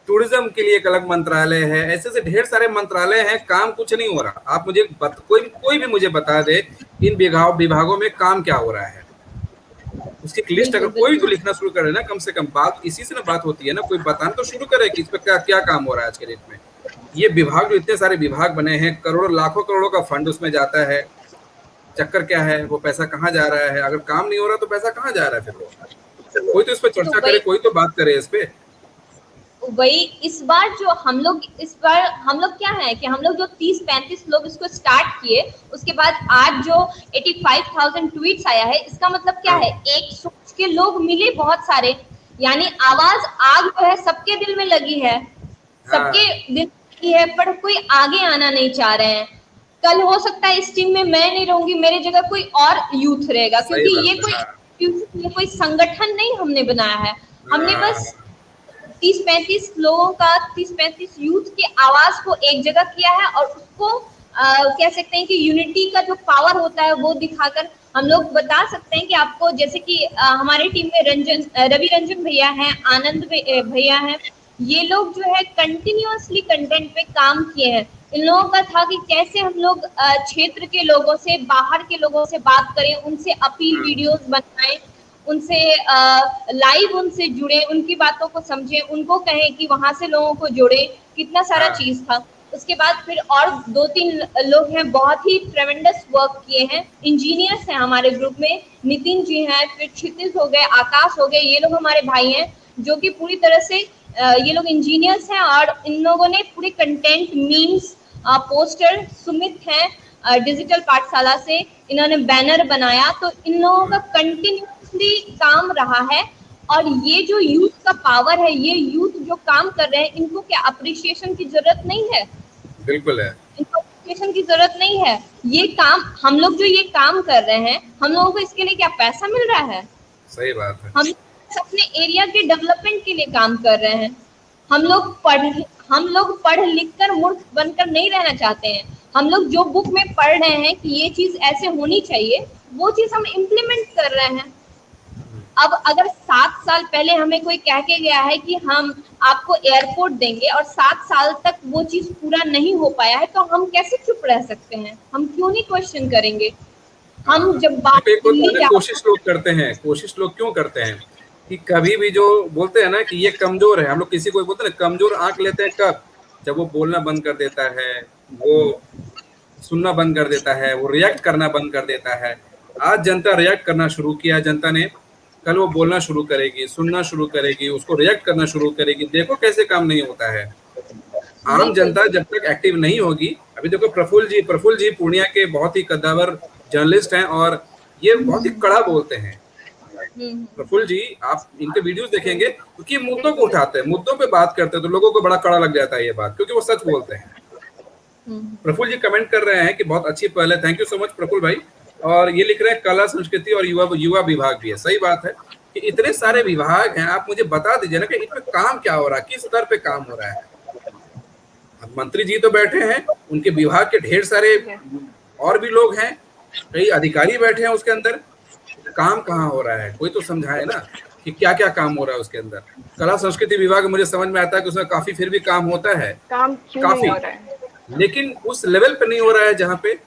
टूरिज्म के लिए एक अलग मंत्रालय है, ऐसे से ढेर सारे मंत्रालय हैं, काम कुछ नहीं हो रहा। आप मुझे कोई भी मुझे बता दे इन विभागों में काम क्या हो रहा है, उसकी लिस्ट अगर कोई तो लिखना शुरू करे ना, कम से कम बात इसी से ना बात होती है ना, कोई बताना तो शुरू करे कि इस पर क्या क्या काम हो रहा है आज के डेट में। ये विभाग जो इतने सारे विभाग बने हैं, करोड़ों लाखों करोड़ों का फंड उसमें जाता है, चक्कर क्या है? वो पैसा कहाँ जा रहा है? अगर काम नहीं हो रहा तो पैसा कहाँ जा रहा है? फिर कोई तो इस पर चर्चा करे, कोई तो बात करे इस पे। वही इस बार हम लोग क्या है कि हम लोग जो 30-35 लोग इसको स्टार्ट किए, उसके बाद आज जो 85,000 ट्वीट्स आया है, इसका मतलब क्या है? एक सोच के लोग मिले बहुत सारे, यानी आवाज आग जो है सबके दिल में लगी है, सबके दिल में लगी है, पर कोई आगे आना नहीं चाह रहे हैं। कल हो सकता है इस टीम में मैं नहीं रहूंगी, मेरे जगह कोई और यूथ रहेगा, क्योंकि ये कोई संगठन नहीं हमने बनाया है, हमने बस 30-35 लोगों का, 30-35 यूथ की आवाज को एक जगह किया है, और उसको कह सकते हैं कि यूनिटी का जो पावर होता है वो दिखाकर हम लोग बता सकते हैं कि आपको, जैसे कि हमारे टीम में रवि रंजन भैया हैं, आनंद भैया हैं, ये लोग जो है कंटिन्यूअसली कंटेंट पे काम किए हैं। इन लोगों का था कि कैसे हम लोग क्षेत्र के लोगों से, बाहर के लोगों से बात करें, उनसे अपील वीडियोस बनाएं, उनसे लाइव उनसे जुड़े, उनकी बातों को समझें, उनको कहें कि वहां से लोगों को जोड़े, कितना सारा चीज था। उसके बाद फिर और 2-3 लोग हैं, बहुत ही ट्रेमेंडस वर्क किए हैं, इंजीनियर्स हैं हमारे ग्रुप में, नितिन जी हैं, फिर क्षितिज हो गए, आकाश हो गए, ये लोग हमारे भाई हैं जो कि पूरी तरह से ये लोग इंजीनियर्स हैं और इन लोगों ने पूरे कंटेंट, मीम्स, पोस्टर, सुमित हैं डिजिटल पाठशाला से, इन्होंने बैनर बनाया। तो इन लोगों का कंटिन्यूसली काम रहा है और ये जो यूथ का पावर है, ये यूथ जो काम कर रहे हैं, इनको क्या अप्रिशिएशन की जरूरत नहीं है? बिल्कुल है, इनको अप्रिशिएशन की जरूरत नहीं है। ये काम हम लोग जो ये काम कर रहे हैं, हम लोगों को इसके लिए क्या पैसा मिल रहा है? सही बात है। हम अपने एरिया के डेवलपमेंट के लिए काम कर रहे हैं। हम लोग पढ़ लिख कर मूर्ख बनकर नहीं रहना चाहते हैं। हम लोग जो बुक में पढ़ रहे हैं कि ये चीज ऐसे होनी चाहिए, वो चीज हम इम्प्लीमेंट कर रहे हैं। अब अगर 7 साल पहले हमें कोई कह के गया है कि हम आपको एयरपोर्ट देंगे और 7 साल तक वो चीज पूरा नहीं हो पाया है, तो हम कैसे चुप रह सकते हैं? हम क्यों नहीं क्वेश्चन करेंगे? हम जब बात कोशिश लोग करते हैं, कोशिश लोग क्यों करते हैं कि कभी भी जो बोलते हैं ना कि ये कमजोर है, हम लोग किसी को बोलते हैं ना कमजोर आंक लेते हैं, कब? जब वो बोलना बंद कर देता है, वो सुनना बंद कर देता है, वो रिएक्ट करना बंद कर देता है। आज जनता रिएक्ट करना शुरू किया, जनता ने, कल वो बोलना शुरू करेगी, सुनना शुरू करेगी, उसको रिएक्ट करना शुरू करेगी। देखो कैसे काम नहीं होता है। आम जनता जब तक एक्टिव नहीं होगी, अभी देखो प्रफुल्ल जी पूर्णिया के बहुत ही कद्दावर जर्नलिस्ट हैं और ये बहुत ही कड़ा बोलते हैं। प्रफुल्ल जी, आप इनके वीडियोस देखेंगे क्योंकि मुद्दों को उठाते हैं, मुद्दों पे बात करते हैं, तो लोगों को बड़ा कड़ा लग जाता है ये बात, क्योंकि वो सच बोलते हैं। प्रफुल्ल जी कमेंट कर रहे हैं कि बहुत अच्छी पहल है, thank you so much Prafulla भाई। और ये लिख रहे हैं कला संस्कृति और युवा विभाग भी है। सही बात है कि इतने सारे विभाग हैं, आप मुझे बता दीजिए ना कि इनमें काम क्या हो रहा है, किस स्तर पे काम हो रहा है। मंत्री जी तो बैठे हैं, उनके विभाग के ढेर सारे और भी लोग हैं, कई अधिकारी बैठे हैं उसके अंदर, काम कहाँ हो रहा है? कोई तो समझाए ना कि क्या क्या काम हो रहा है उसके अंदर। कला संस्कृति विभाग मुझे समझ में आता है कि उसमें काफी फिर भी काम होता है, काम क्यों काफी नहीं हो रहा है? लेकिन उस लेवल पे नहीं हो रहा है जहाँ पे।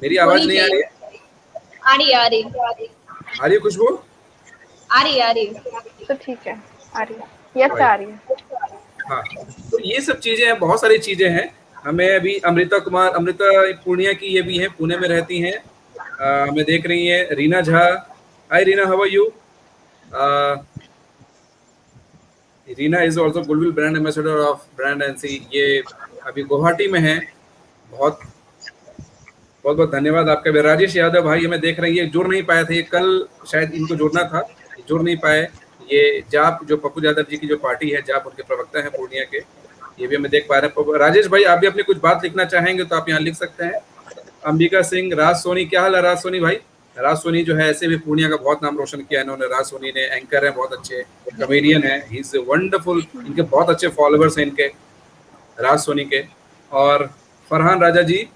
मेरी आवाज नहीं आ रही है? आ रही है खुशबू? आ रही तो ठीक है, आ रही है, यस आ रही है। हाँ, तो ये सब चीजें हैं, बहुत सारी चीजें हैं। हमें अभी अमृता पूर्णिया की ये भी है, पुणे में रहती हैं, हमें देख रही है। Reena Jha, hi Reena, how are you? Reena is also goodwill brand ambassador of brand NC, ये अभी गुवाहाटी में है। बहुत बहुत धन्यवाद आपका भी। राजेश यादव भाई हमें देख रही है, जुड़ नहीं पाए थे, कल शायद इनको जुड़ना था, जुड़ नहीं पाए। ये जाप जो पप्पू यादव जी की जो पार्टी है, जाप उनके प्रवक्ता है पूर्णिया के, ये भी हमें देख पा रहे हैं। राजेश भाई, आप भी अपनी कुछ बात लिखना चाहेंगे तो आप यहाँ लिख सकते हैं। अंबिका सिंह, राज सोनी, क्या हाल है राज सोनी भाई? राज सोनी जो है ऐसे भी पूर्णिया का बहुत नाम रोशन किया इन्होंने। राज सोनी ने एंकर है, बहुत अच्छे कॉमेडियन है, ही इज वंडरफुल, इनके बहुत अच्छे फॉलोअर्स हैं इनके, राज सोनी के। और फरहान राजा जी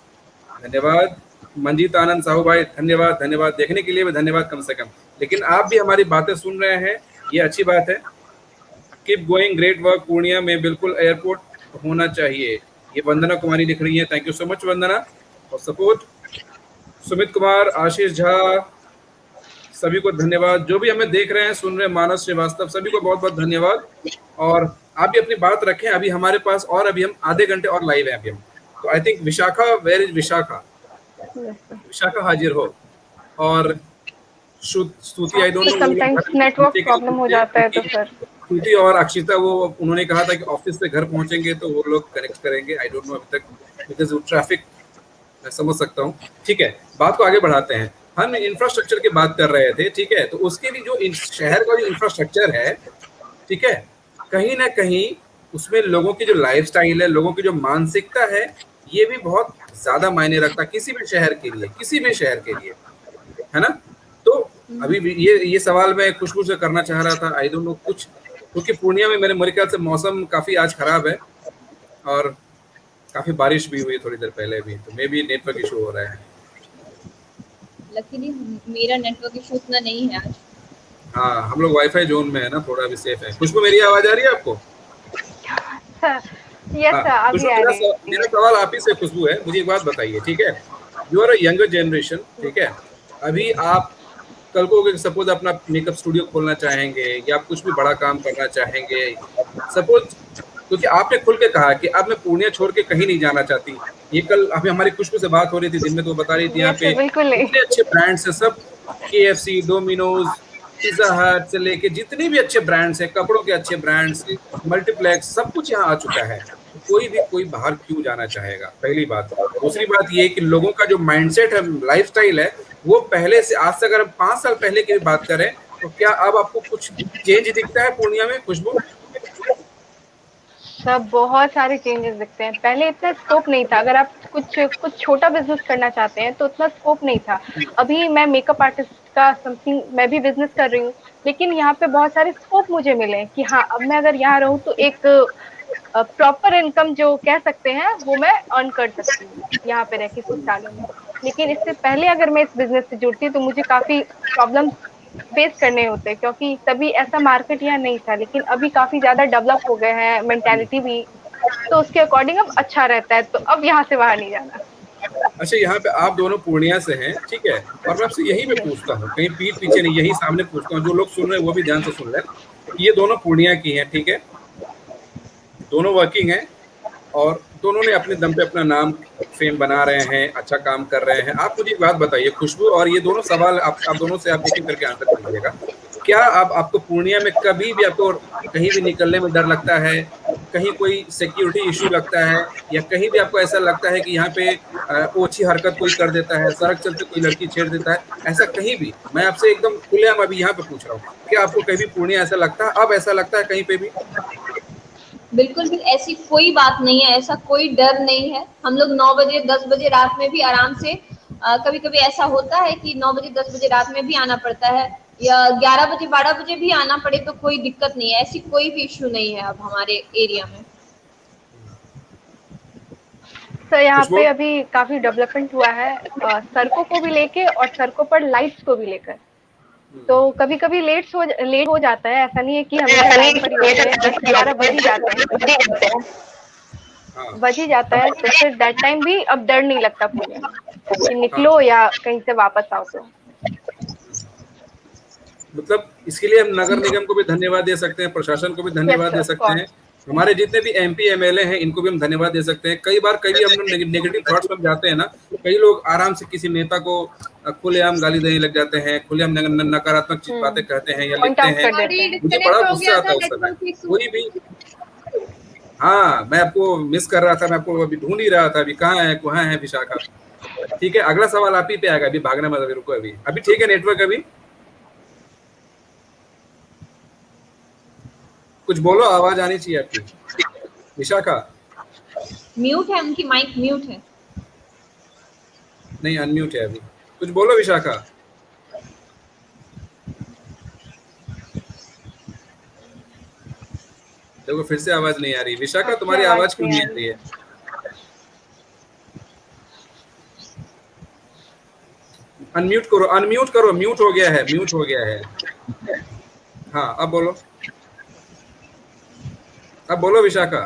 धन्यवाद। मंजीत आनंद साहू भाई धन्यवाद, देखने के लिए भी धन्यवाद कम से कम। लेकिन आप भी हमारी बातें सुन रहे हैं, ये अच्छी बात है। Keep going, great work, Purnia में बिल्कुल एयरपोर्ट होना चाहिए, ये वंदना कुमारी लिख रही है। थैंक यू सो मच वंदना और सपोर्ट। सुमित कुमार, आशीष झा, सभी को धन्यवाद। जो भी हमें देख रहे हैं, सुन रहे हैं, मानस श्रीवास्तव, सभी को बहुत बहुत धन्यवाद। और आप भी अपनी बात रखें, अभी हमारे पास और अभी हम आधे घंटे और लाइव हैं अभी हम। तो I think Vishakha, where is Vishakha? Vishakha हाजिर हो। और Stuti, I don't know, sometimes network problem हो जाता है तो फिर स्तुति और अक्षिता, वो उन्होंने कहा था कि ऑफिस से घर पहुंचेंगे तो वो लोग कनेक्ट करेंगे। आई डोंट नो अभी तक, बिकॉज वो ट्रैफिक, मैं समझ सकता हूँ। ठीक है, बात को आगे बढ़ाते हैं। हम इंफ्रास्ट्रक्चर की बात कर रहे थे, ठीक है, तो उसके लिए जो शहर का जो इंफ्रास्ट्रक्चर है, ठीक है, कहीं ना कहीं उसमें लोगों की जो लाइफस्टाइल है, लोगों की जो मानसिकता है, ये भी बहुत ज्यादा मायने रखता है किसी भी शहर के लिए, किसी भी शहर के लिए, है ना। तो अभी ये सवाल मैं खुशबू से करना चाह रहा था, आई डोंट नो कुछ, क्योंकि पूर्णिया में मेरे ख्याल से मौसम काफी आज खराब है और काफी बारिश भी हुई थोड़ी देर पहले भी, तो मे भी नेटवर्क इशू हो रहा है। लकीली मेरा नेटवर्क इशू उतना नहीं है आज। हाँ, हम लोग वाईफाई जोन में है ना, थोड़ा भी सेफ है। खुशबू, मेरी आवाज आ रही है आपको? यस सर, अभी खुशबू, आ रहे हैं। मेरा सवाल आप ही से खुशबू है, मुझे एक बात बताइए, ठीक है? You are a younger generation, ठीक है? अभी आप कल को सपोज अपना मेकअप स्टूडियो खोलना चाहेंगे या आप कुछ भी बड़ा काम करना चाहेंगे, सपोज, क्योंकि आपने खुल के कहा कि अब मैं पूर्णिया छोड़ के कहीं नहीं जाना चाहती। ये कल अभी हमारी खुशबू से बात हो रही थी दिन में, तो वो बता रही थी यहाँ यस पे सर, बिल्कुल नहीं। इतने अच्छे ब्रांड्स हैं सब, KFC, डोमिनोज, पिज्जा हट से लेके जितने भी अच्छे ब्रांड्स हैं, कपड़ों के अच्छे ब्रांड्स, मल्टीप्लेक्स, सब कुछ यहाँ आ चुका है। तो कोई बाहर क्यों जाना चाहेगा, पहली बात। दूसरी बात ये कि लोगों का जो माइंडसेट है, लाइफस्टाइल है, वो पहले से आज से अगर 5 साल पहले की बात करें तो क्या अब आपको कुछ चेंज दिखता है पूर्णिया में, खुशबू? सब बहुत सारे चेंजेस दिखते हैं। पहले इतना स्कोप नहीं था, अगर आप कुछ छोटा बिजनेस करना चाहते हैं तो उतना स्कोप नहीं था। अभी मैं मेकअप आर्टिस्ट का समथिंग मैं भी बिजनेस कर रही हूँ, लेकिन यहाँ पे बहुत सारे स्कोप मुझे मिले हैं कि हाँ, अब मैं अगर यहाँ रहूँ तो एक प्रॉपर इनकम जो कह सकते हैं वो मैं अर्न कर सकती हूँ यहाँ पे रह के कुछ सालों में। लेकिन इससे पहले अगर मैं इस बिजनेस से जुड़ती तो मुझे काफी प्रॉब्लम फेस करने होते, क्योंकि तभी ऐसा मार्केट यहाँ नहीं था। लेकिन अभी काफी ज्यादा डेवलप हो गए हैं, मेंटालिटी भी, तो उसके अकॉर्डिंग अब अच्छा रहता है। तो अब यहाँ से बाहर नहीं जाना। अच्छा, यहाँ पे आप दोनों पूर्णिया से हैं, ठीक है? और मैं आपसे यही मैं पूछता हूँ, कहीं पीठ पीछे नहीं, यही सामने पूछता हूँ, जो लोग सुन रहे हैं वो भी ध्यान से सुन लें। ये दोनों पूर्णिया की हैं, ठीक है? दोनों वर्किंग हैं और दोनों ने अपने दम पे अपना नाम फेम बना रहे हैं, अच्छा काम कर रहे हैं। आप मुझे एक बात बताइए खुशबू, और ये दोनों सवाल आप दोनों से आप एक एक करके आंसर कीजिएगा। क्या आपको पूर्णिया में कभी भी आपको कहीं भी निकलने में डर लगता है, कहीं कोई सिक्योरिटी इशू लगता है, या कहीं भी आपको ऐसा लगता है कि यहाँ पे ओछी हरकत कोई कर देता है, सड़क चलते कोई लड़की छेड़ देता है, ऐसा कहीं भी? मैं आपसे एकदम खुलेआम अभी यहाँ पे पूछ रहा हूँ, क्या आपको कहीं भी पूर्णिया ऐसा लगता है, अब ऐसा लगता है कहीं पे भी? बिल्कुल भी ऐसी कोई बात नहीं है, ऐसा कोई डर नहीं है। हम लोग 9 बजे 10 बजे रात में भी आराम से, कभी कभी ऐसा होता है कि 9 बजे 10 बजे रात में भी आना पड़ता है, या 11 बजे 12 बजे भी आना पड़े तो कोई दिक्कत नहीं है। ऐसी कोई भी इशू नहीं है अब हमारे एरिया में। सर यहाँ पे अभी काफी डेवलपमेंट हुआ है, सड़कों को भी लेके और सड़कों पर लाइट्स को भी लेकर। तो कभी कभी लेट हो जाता है, ऐसा नहीं है कि हमें टाइम पर ही होते हैं, 10-11 बज ही जाता है। तो फिर दैट टाइम भी अब डर नहीं लगता पूरे कि निकलो या कहीं से वापस आओ। तो मतलब इसके लिए हम नगर निगम को भी धन्यवाद दे सकते हैं, प्रशासन को भी धन्यवाद दे सकते हैं, हमारे जितने भी MP MLA हैं इनको भी हम धन्यवाद दे सकते हैं। कई बार कभी हम नेगेटिव थॉट्स में जाते हैं ना, तो कई लोग आराम से किसी नेता को खुलेआम गाली देने लग जाते हैं, खुलेआम नकारात्मक बातें कहते हैं या लिखते हैं। मुझे बड़ा गुस्सा आता है उस समय। कोई भी, हाँ, मैं आपको मिस कर रहा था, मैं आपको अभी ढूंढ ही रहा था, अभी कहाँ है विशाखा? ठीक है, अगला सवाल आप ही पे आएगा, अभी भागना मत, रुको अभी ठीक है नेटवर्क, अभी कुछ बोलो, आवाज आनी चाहिए आपकी। विशाखा म्यूट है, उनकी माइक म्यूट है। नहीं, अनम्यूट है अभी। कुछ बोलो विशाखा। देखो फिर से आवाज नहीं आ रही। विशाखा तुम्हारी आवाज क्यों नहीं आ रही है? अनम्यूट करो, म्यूट हो गया है। हाँ, अब बोलो विशाखा।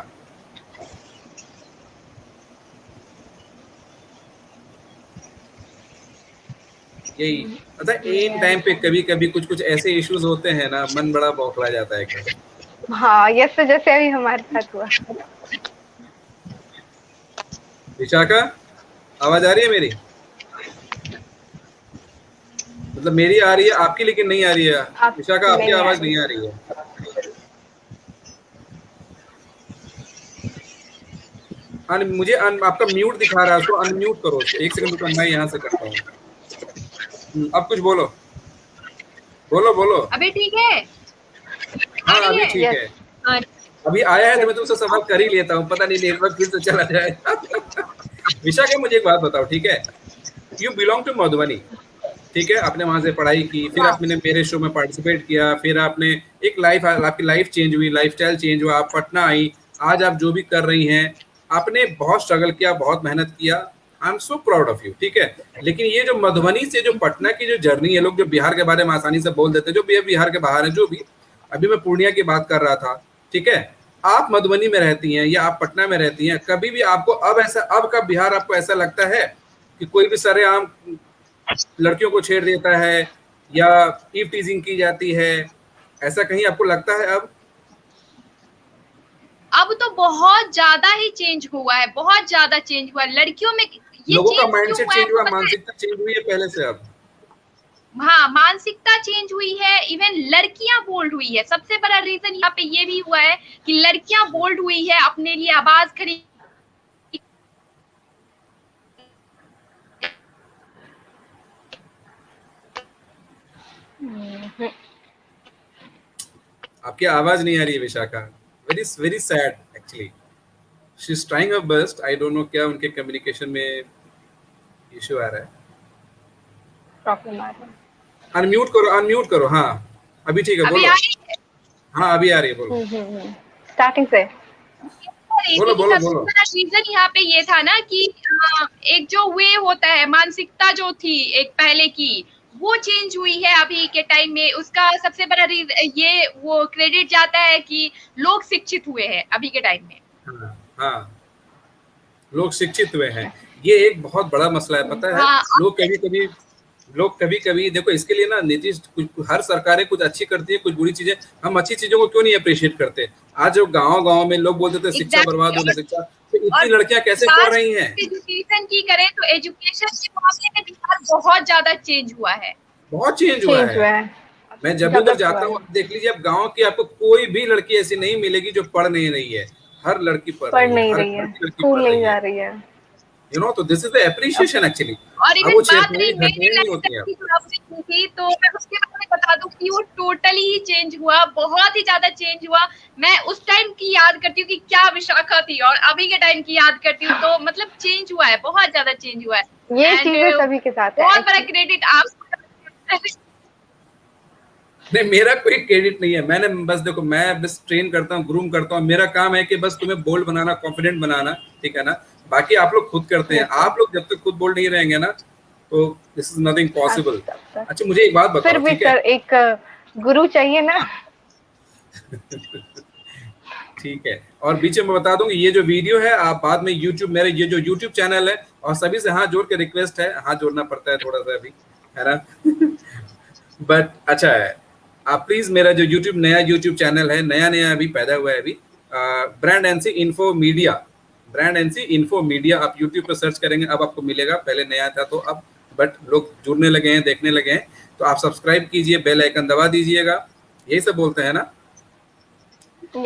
यही मतलब इन टाइम पे कभी कुछ ऐसे इश्यूज होते हैं ना, मन बड़ा बौखला जाता है क्या? हाँ, यस, जैसे अभी हमारे साथ हुआ। विशाखा, आवाज आ रही है मेरी? मतलब मेरी आ रही है आपकी, लेकिन नहीं आ रही है। विशाखा, आपकी आवाज नहीं आ रही है। मुझे आपका म्यूट दिखा रहा है, उसको अनम्यूट करो। एक सेकंड रुको, मैं यहाँ से करता हूँ। अब कुछ बोलो। अभी ठीक है? हाँ, अभी ठीक है। अभी आया है तो मैं तुमसे सवाल कर ही लेता हूँ, पता नहीं नेटवर्क फिर से चला जाए। विशाखा, मुझे एक बात बताओ, ठीक है? यू बिलोंग टू मधुबनी, ठीक है? आपने वहां से पढ़ाई की, फिर आपने मेरे शो में पार्टिसिपेट किया, फिर आपने एक आपकी लाइफ चेंज हुई, लाइफस्टाइल चेंज हुआ, आप पटना आई, आज आप जो भी कर रही हैं, आपने बहुत स्ट्रगल किया, बहुत मेहनत किया। आई am so proud of you, ठीक है? लेकिन ये जो मधुबनी से जो पटना की जो जर्नी है, लोग जो बिहार के बारे में आसानी से बोल देते हैं, जो बिहार के बाहर है, जो भी, अभी मैं पूर्णिया की बात कर रहा था, ठीक है? आप मधुबनी में रहती हैं या आप पटना में रहती हैं, कभी भी आपको अब का बिहार आपको ऐसा लगता है कि कोई भी सरेआम लड़कियों को छेड़ देता है या ईव टीजिंग की जाती है, ऐसा कहीं आपको लगता है अब तो बहुत ज्यादा ही चेंज हुआ है, बहुत ज्यादा चेंज हुआ है लड़कियों में। ये लोगों का चेंज माइंडसेट क्यों चेंज हुआ, हुआ है? मानसिकता चेंज हुई है पहले से अब। हाँ, मानसिकता चेंज हुई है, इवन लड़कियां बोल्ड हुई है। सबसे बड़ा रीजन यहाँ पे ये भी हुआ है कि लड़कियां बोल्ड हुई है, अपने लिए आवाज खड़ी। आपकी आवाज नहीं आ रही है Vishakha, very very sad actually. She is trying her best, I don't no क्या उनके कम्युनिकेशन में इशू आ रहा है। प्रॉब्लम आ रहा है। अनम्यूट करो। हाँ अभी ठीक है, बोलो। हाँ अभी आ रही है, बोलो। स्टार्टिंग से बोलो। रीजन यहाँ पे ये था ना कि एक जो वे होता है, मानसिकता जो थी एक पहले की, वो चेंज हुई है अभी के टाइम में। उसका सबसे बड़ा ये वो क्रेडिट जाता है कि लोग शिक्षित हुए हैं अभी के टाइम में। हाँ, लोग शिक्षित हुए हैं, ये एक बहुत बड़ा मसला है, पता है। हाँ, लोग कभी कभी देखो, इसके लिए ना नीतीश हर सरकारें कुछ अच्छी करती है, कुछ बुरी चीजें। हम अच्छी चीजों को क्यों नहीं अप्रिशिएट करते? आज जो गांव में लोग बोलते थे शिक्षा बर्बाद हो, शिक्षा, तो इतनी लड़कियां कैसे पढ़ रही हैं? एजुकेशन की करें तो एजुकेशन के मामले में बिहार बहुत ज्यादा चेंज हुआ है, बहुत चेंज हुआ है। मैं जब उधर जाता हूँ, देख लीजिए, अब गाँव की आपको कोई भी लड़की ऐसी नहीं मिलेगी जो पढ़ नहीं रही है। हर लड़की पढ़ नहीं रही है, स्कूल नहीं जा रही है। You know, तो this is the appreciation actually। और इवन बात रही मेरी लाइफ की, तो मैं उसके बारे में बता दूं कि वो टोटली ही चेंज हुआ, बहुत ही ज्यादा चेंज हुआ। मैं उस टाइम की याद करती हूँ कि क्या विशाखा थी, और अभी के टाइम की याद करती हूँ, तो मतलब चेंज हुआ है, बहुत ज्यादा चेंज हुआ है। ये चीजें सभी के साथ है। बहुत बड़ा क्रेडिट आप। नहीं, मेरा कोई क्रेडिट नहीं है। मैंने बस देखो, मैं बस ट्रेन करता हूँ, ग्रूम करता हूँ। मेरा काम है कि बस तुम्हें बोल्ड बनाना, कॉन्फिडेंट बनाना, ठीक है ना। बाकी आप लोग खुद करते हैं। आप लोग जब तक खुद बोल्ड नहीं रहेंगे ना, तो दिस इज नथिंग पॉसिबल। अच्छा, मुझे एक बात बताओ, फिर भी सर एक गुरु चाहिए ना। ठीक है। और बीच में बता दूं कि ये जो वीडियो है, आप बाद में यूट्यूब, मेरे ये जो यूट्यूब चैनल है, और सभी से हाथ जोड़ के रिक्वेस्ट है, हाथ जोड़ना पड़ता है थोड़ा सा अभी, है ना। बट अच्छा है, आप प्लीज मेरा जो नया यूट्यूब चैनल है, नया अभी पैदा हुआ है अभी, ब्रांड एनसी इन्फो मीडिया, आप यूट्यूब पर सर्च करेंगे, अब आपको मिलेगा। पहले नया था तो अब, बट लोग जुड़ने लगे हैं, देखने लगे हैं, तो आप सब्सक्राइब कीजिए, बेल आइकन दबा दीजिएगा, यही सब बोलते हैं ना।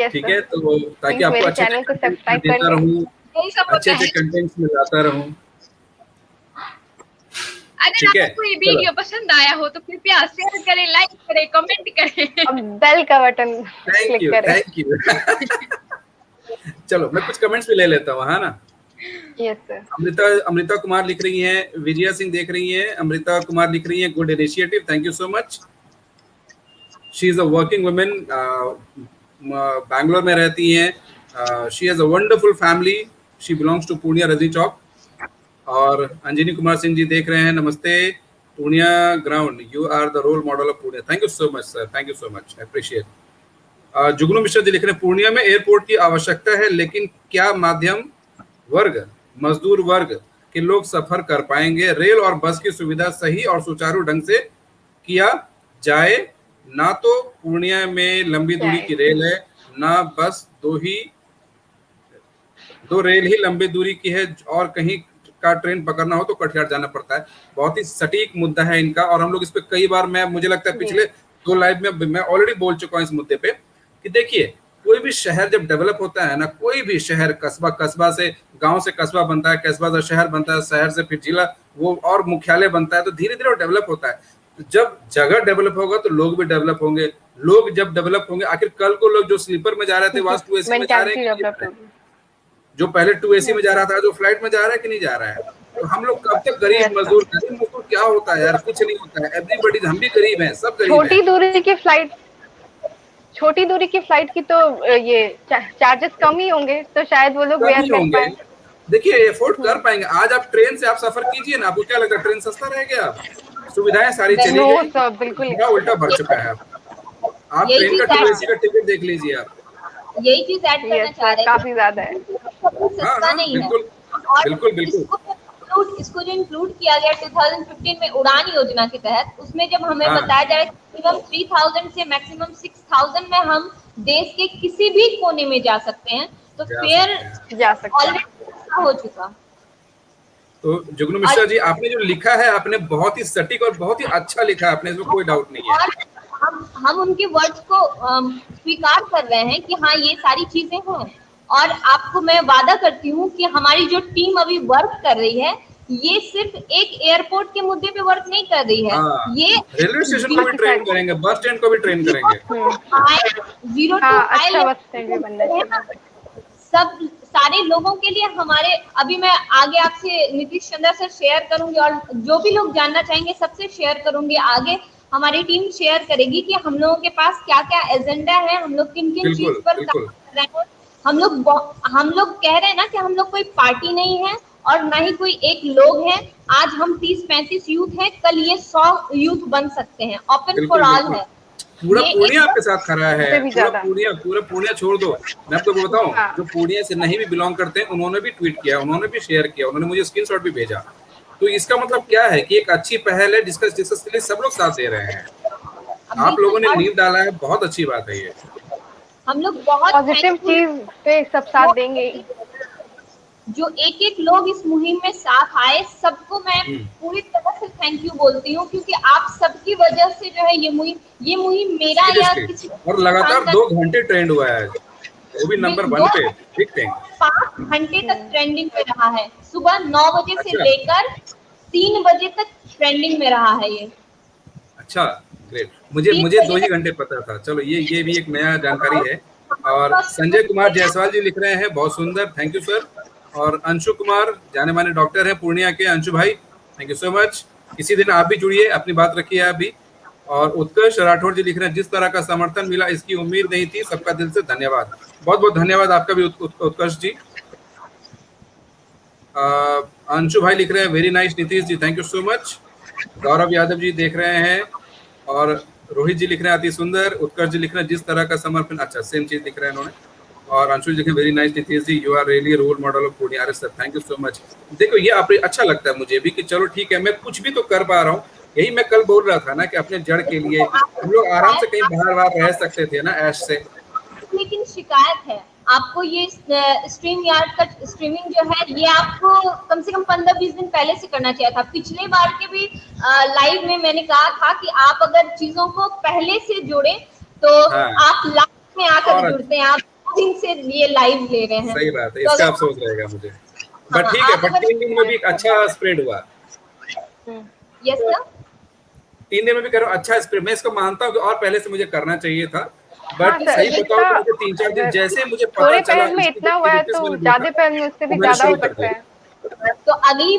ठीक है, तो ताकि आपको अच्छे देता रहूं, अच्छे कंटेंट्स में लाता रहूं। अगर आपको ये वीडियो पसंद आया हो तो कृपया शेयर करें, लाइक करें, कमेंट करें, अब बेल का बटन क्लिक करें। Thank you. चलो मैं कुछ कमेंट्स भी ले लेता हूँ, है ना। Yes sir. अमृता कुमार लिख रही हैं, विजया सिंह देख रही हैं, अमृता कुमार लिख रही हैं, good initiative, thank you so much. She is a working women, Bangalore में रहती हैं। She has a wonderful family, she belongs to Purnia Raji Chowk. और अंजनी कुमार सिंह जी देख रहे हैं, नमस्ते Purnia ground, you are the role model of Purnia, thank you so much sir, thank you so much, appreciate. Jugnu Mishra जी लिख रहे हैं, पूर्णिया में एयरपोर्ट की आवश्यकता है, लेकिन क्या मध्यम वर्ग, मजदूर वर्ग के लोग सफर कर पाएंगे? रेल और बस की सुविधा सही और सुचारू ढंग से किया जाए, ना तो पूर्णिया में लंबी दूरी की रेल है, ना बस दो रेल ही लंबी दूरी की है, और कहीं का ट्रेन पकड़ना हो तो कटिहार जाना पड़ता है। बहुत ही सटीक मुद्दा है इनका, और हम लोग इस पे कई बार, मुझे लगता है पिछले 2 लाइव में मैं ऑलरेडी बोल चुका हूँ इस मुद्दे पे, कि देखिए कोई भी शहर जब डेवलप होता है ना, कोई भी शहर, कस्बा से, गांव से कस्बा बनता है, कस्बा से शहर बनता है, शहर से फिर जिला, वो और मुख्यालय बनता है, तो धीरे धीरे वो डेवलप होता है। जब जगह डेवलप होगा तो लोग भी डेवलप होंगे, लोग जब डेवलप होंगे, आखिर कल को लोग जो स्लीपर में जा रहे थे वहां 2 AC में जा रहे हैं, जो पहले 2 AC में जा रहा था जो फ्लाइट में जा रहा है कि नहीं जा रहा है। तो हम लोग कब तक गरीब मजदूर क्या होता है यार, कुछ नहीं होता है। एवरीबॉडी, हम भी गरीब हैं, सब गरीब हैं। छोटी दूरी की फ्लाइट की तो ये चार्जेस कम ही होंगे, तो शायद वो लोग बेयर कर पाए। देखिए अफोर्ड कर पाएंगे। आज आप ट्रेन से आप सफर कीजिए ना, आपको क्या लगता है ट्रेन सस्ता रह गया? सुविधाएं सारी चली गई, बिल्कुल उल्टा भर चुका है। आप ट्रेन का 2 AC का टिकट देख लीजिए आप, यही चीज ऐड करना चाह रहे हैं, काफी ज्यादा है, सस्ता नहीं है। बिल्कुल और बिल्कुल बिल्कुल। इसको जो इंक्लूड किया गया 2015 में उड़ान योजना के तहत, उसमें जब हमें हाँ। बताया जाए मिनिमम 3000 से मैक्सिमम 6000 में हम देश के किसी भी कोने में जा सकते हैं, तो फेयर जा सकते हैं। ऑलरेडी हो चुका। तो जुगनू मिश्रा जी, आपने जो लिखा है आपने बहुत ही सटीक और बहुत ही अच्छा लिखा है, आपने इसमें कोई डाउट नहीं है। और हम उनके वर्ड्स को स्वीकार कर रहे हैं कि हाँ ये सारी चीजें हैं, और आपको मैं वादा करती हूँ कि हमारी जो टीम अभी वर्क कर रही है, ये सिर्फ एक एयरपोर्ट के मुद्दे पे वर्क नहीं कर रही है, ये रेलवे स्टेशन को भी ट्रेन करेंगे, बस स्टैंड को भी ट्रेन करेंगे। 0 to अच्छा बस स्टैंड भी बनना चाहिए। सब सारे लोगों के लिए हमारे, अभी मैं आगे आपसे नीतीश चंद्रा सर शेयर करूंगी, और जो भी लोग जानना चाहेंगे सबसे शेयर करूंगी। आगे हमारी टीम शेयर करेगी कि हम लोगों के पास क्या क्या एजेंडा है, हम लोग किन किन चीज पर काम कर रहे हैं। हम लोग कह रहे हैं ना कि हम लोग कोई पार्टी नहीं है और ना ही कोई एक लोग है। आज हम 30-35 यूथ हैं, कल ये 100 यूथ बन सकते हैं। ओपन फॉर ऑल है। पूरा पूर्णिया आपके साथ खड़ा है, पूरा पूर्णिया छोड़ दो। मैं आपको बताऊं, जो पूर्णिया से नहीं भी बिलोंग करते हैं उन्होंने भी ट्वीट किया, उन्होंने भी शेयर किया, उन्होंने मुझे स्क्रीनशॉट भी भेजा। तो इसका मतलब क्या है कि एक अच्छी पहल है, डिस्कस के लिए सब लोग साथ दे रहे हैं। आप लोगों ने नींव डाला है, बहुत अच्छी बात है ये। हम लोग बहुत पॉजिटिव चीज पे सब साथ देंगे। जो एक एक लोग इस मुहिम में साथ आए, सबको मैं पूरी तरह से थैंक यू बोलती हूँ, क्योंकि आप सबकी वजह से जो है ये मुहिम मेरा या किसी, और लगातार 2 घंटे ट्रेंड हुआ है, वो भी नंबर 1 पे। Big thing. 5 घंटे तक ट्रेंडिंग में रहा है, सुबह 9 बजे से लेकर 3 बजे तक ट्रेंडिंग में रहा है ये। अच्छा, ग्रेट। मुझे 2 ही घंटे पता था। चलो ये भी एक नया जानकारी है। और संजय कुमार जायसवाल जी लिख रहे हैं, बहुत सुंदर, थैंक यू सर। और अंशु कुमार, जाने माने डॉक्टर हैं पूर्णिया के, अंशु भाई थैंक यू सो मच। इसी दिन आप भी जुड़िए, अपनी बात रखिए आप भी। और उत्कर्ष राठौर जी लिख रहे हैं, जिस तरह का समर्थन मिला इसकी उम्मीद नहीं थी, सबका दिल से धन्यवाद। बहुत बहुत धन्यवाद आपका भी उत्कर्ष जी। अंशु भाई लिख रहे हैं, very nice Nitish ji, thank you so much. Gaurav Yadav ji देख रहे हैं, और रोहित जी लिख रहे हैं अति सुंदर। उत्कर्ष जी लिख रहे हैं, जिस तरह का समर्पण, अच्छा सेम चीज लिख रहे हैं इन्होंने। और अंशु जी लिखे very nice Nitish ji, you are really role model of Purnia. अरे sir thank you so much. देखो ये आप अच्छा लगता है मुझे भी कि चलो ठीक है, मैं कुछ भी तो कर पा रहा हूँ। यही मैं कल बोल रहा था ना कि अपने जड़ के लिए हम लोग आराम से कहीं बाहर रह सकते थे ना ऐश से। लेकिन शिकायत है आपको, ये स्ट्रीम यार्ड का स्ट्रीमिंग जो है ये आपको कम से कम 15-20 दिन पहले से करना चाहिए था। पिछले बार के भी लाइव में मैंने कहा था कि आप अगर चीजों को पहले से जोड़े तो आप लाइव में आकर जुड़ते हैं। आप दिन से ये लाइव ले रहे हैं। सही बात है, इसका अफसोस रहेगा मुझे। बट ठीक है, बट 3 दिन में भी अच्छा स्प्रेड हुआ। यस सर, 3 दिन में भी करो अच्छा स्प्रेड। मैं इसको मानता हूँ कि और पहले से मुझे करना चाहिए था, बट सही बताओ तो मुझे 3-4 दिन जैसे मुझे पता चला में इतना हुआ है, तो ज्यादा पहले में उससे भी ज्यादा हो सकता है। तो अगली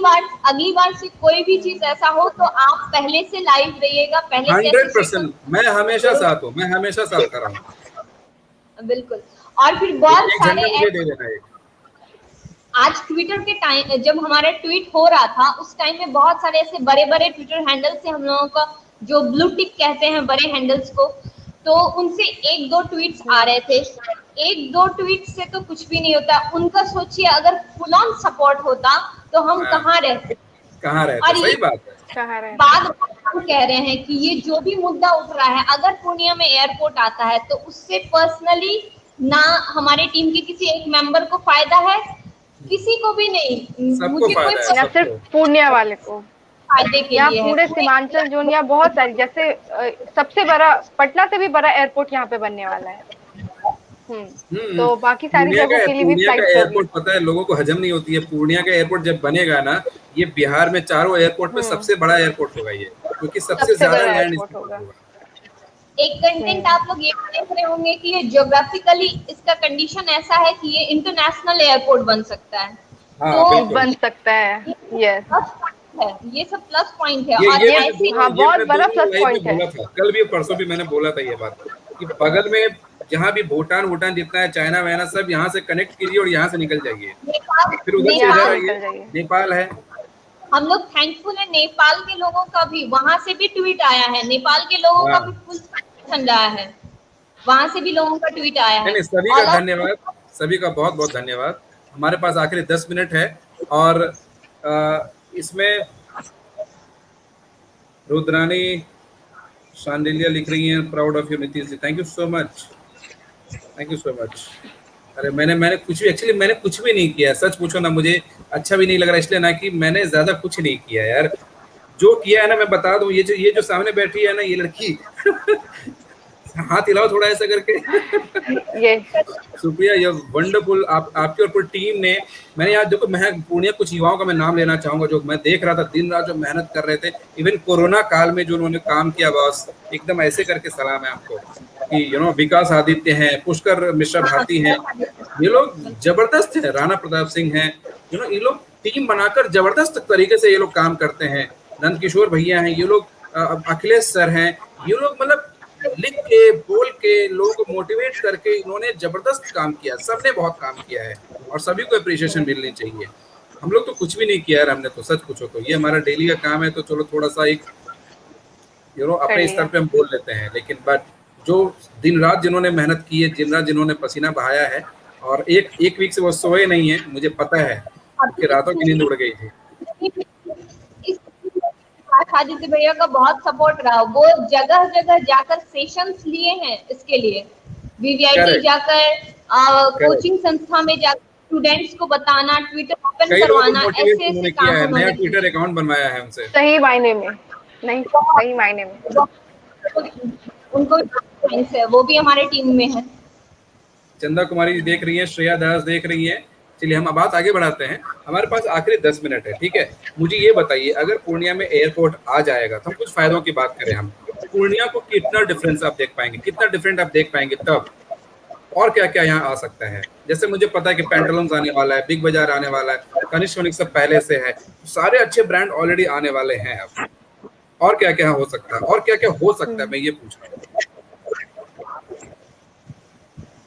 बार से कोई भी चीज ऐसा हो तो आप पहले से लाइव रहिएगा। पहले 100% मैं हमेशा साथ हूँ, मैं हमेशा साथ कर रहा हूँ। बिल्कुल। और फिर बहुत सारे आज ट्विटर के टाइम, जब हमारा ट्वीट हो रहा था उस टाइम में बहुत सारे ऐसे बड़े बड़े ट्विटर हैंडल से हम लोगों का जो ब्लू टिक कहते हैं बड़े हैंडल्स को, तो उनसे 1-2 ट्वीट्स आ रहे थे। 1-2 ट्वीट से तो कुछ भी नहीं होता। उनका सोचिए अगर फुल ऑन सपोर्ट होता तो हम कहाँ रहते। सही बात है। बाद हम कह रहे हैं कि ये जो भी मुद्दा उठ रहा है, अगर पूर्णिया में एयरपोर्ट आता है तो उससे पर्सनली ना हमारे टीम के किसी एक मेंबर को फायदा है, किसी को भी नहीं। मुझे कोई सिर्फ पूर्णिया वाले को फायदे के लिए पूरे सीमांचल जोन या बहुत सारी, जैसे सबसे बड़ा पटना से भी बड़ा एयरपोर्ट यहाँ पे बनने वाला है। तो बाकी सारी जगहों के लिए भी फ्लाइट एयरपोर्ट पता है लोगों को हजम नहीं होती है। पूर्णिया का एयरपोर्ट जब बनेगा ना, ये बिहार में चारों एयरपोर्ट में सबसे बड़ा एयरपोर्ट होगा ये, क्योंकि सबसे ज्यादा लैंड होगा। एक कंटेंट आप लोग ये देख रहे होंगे कि ये ज्योग्राफिकली इसका कंडीशन ऐसा है कि ये इंटरनेशनल एयरपोर्ट बन सकता है। तो बन सकता है, यस ये सब प्लस पॉइंट है। और ऐसी बहुत बड़ा प्लस पॉइंट है। कल भी परसों भी मैंने बोला था ये बात कि बगल में जहाँ भी भूटान जितना है, चाइना वाइना सब यहाँ से कनेक्ट कीजिए और यहाँ से निकल जाइए, फिर उधर से इधर आइए। नेपाल है, हम लोग थैंकफुल है। नेपाल के लोगों का भी, वहां से भी ट्वीट आया है, नेपाल के लोगों का भी फुल समर्थन रहा है। वहां से भी लोगों का ट्वीट आया है। नहीं, सभी का धन्यवाद, सभी का बहुत बहुत धन्यवाद। हमारे पास आखिरी 10 मिनट है और इसमें रुद्रानी शांडिलिया लिख रही हैं, proud of you Nitish ji, thank you so much, thank you so much. अरे मैंने कुछ भी, एक्चुअली मैंने कुछ भी नहीं किया, सच पूछो ना, मुझे अच्छा भी नहीं लग रहा इसलिए ना कि मैंने ज्यादा कुछ नहीं किया यार। जो किया है ना मैं बता दूं, ये जो सामने बैठी है ना ये लड़की हाथ हिलाओ थोड़ा ऐसा करके ये सुप्रिया, ये वंडरफुल, आपकी और पूरी टीम ने, मैंने यार देखो, मैं पूर्णिया कुछ युवाओं का मैं नाम लेना चाहूंगा जो मैं देख रहा था दिन रात जो मेहनत कर रहे थे, इवन कोरोना काल में जो उन्होंने काम किया बॉस, एकदम ऐसे करके सलाम है आपको कि विकास आदित्य हैं, पुष्कर मिश्रा भारती हैं, ये लोग जबरदस्त है, राणा प्रताप सिंह हैं, ये लोग टीम बनाकर जबरदस्त तरीके से ये लोग काम करते हैं, नंद किशोर भैया हैं, ये लोग अखिलेश सर हैं, ये लोग मतलब लिख के बोल के लोगों को मोटिवेट करके इन्होंने जबरदस्त काम किया, सबने बहुत काम किया है और सभी को अप्रिशिएशन मिलनी चाहिए। हम लोग तो कुछ भी नहीं किया यार, हमने तो सच पूछो तो ये हमारा डेली का काम है, तो चलो थोड़ा सा एक अपने स्तर पे हम बोल लेते हैं, लेकिन बट जो दिन रात जिन्होंने मेहनत की है, दिन रात जिन्होंने पसीना बहाया है, और एक वीक से वो सोए नहीं है, मुझे पता है कि रातों की नींद उड़ गई थी। आदित्य भैया का बहुत सपोर्ट रहा, वो जगह जगह जाकर सेशंस लिए हैं इसके लिए, वीवीआईटी जाकर कोचिंग संस्था में जाकर स्टूडेंट्स को बताना, ट्विटर ओपन करवाना, ऐसे काम, नया ट्विटर अकाउंट बनवाया है उनसे, सही मायने में, नहीं सही मायने में उनको है, वो भी हमारे टीम में है। चंदा कुमारी जी देख रही हैं, श्रेया दास देख रही हैं। चलिए हम बात आगे बढ़ाते हैं, हमारे पास आखिरी 10 मिनट है, ठीक है। मुझे ये बताइए, अगर पूर्णिया में एयरपोर्ट आ जाएगा तो हम कुछ फायदों की बात करें, हम पूर्णिया को कितना डिफरेंस आप देख पाएंगे, कितना डिफरेंट आप देख पाएंगे तब, और क्या क्या यहाँ आ सकता है। जैसे मुझे पता है कि पेंटालून्स आने वाला है, बिग बाजार आने वाला है, कनिष्क सब पहले से है, सारे अच्छे ब्रांड ऑलरेडी आने वाले हैं अब, और क्या क्या हो सकता है, और क्या क्या हो सकता है, मैं ये पूछ रहा हूँ।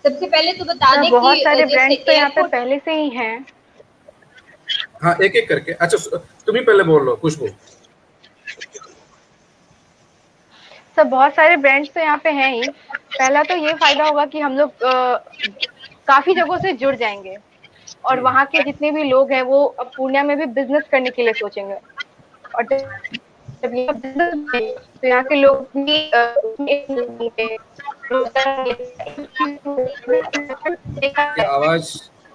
सबसे पहले तो बता दें बहुत सारे ब्रांड तो यहाँ पे पहले से ही हैं। हाँ, एक एक करके। अच्छा तुम ही पहले बोल लो खुशबू। सब बहुत सारे ब्रांड्स तो यहाँ पे हैं ही। पहला तो ये फायदा होगा कि हम लोग काफी जगहों से जुड़ जाएंगे और वहाँ के जितने भी लोग हैं वो अब पूर्णिया में भी बिजनेस करने के लिए सोचेंगे, और जब ये बिजनेस तो यहाँ के लोग भी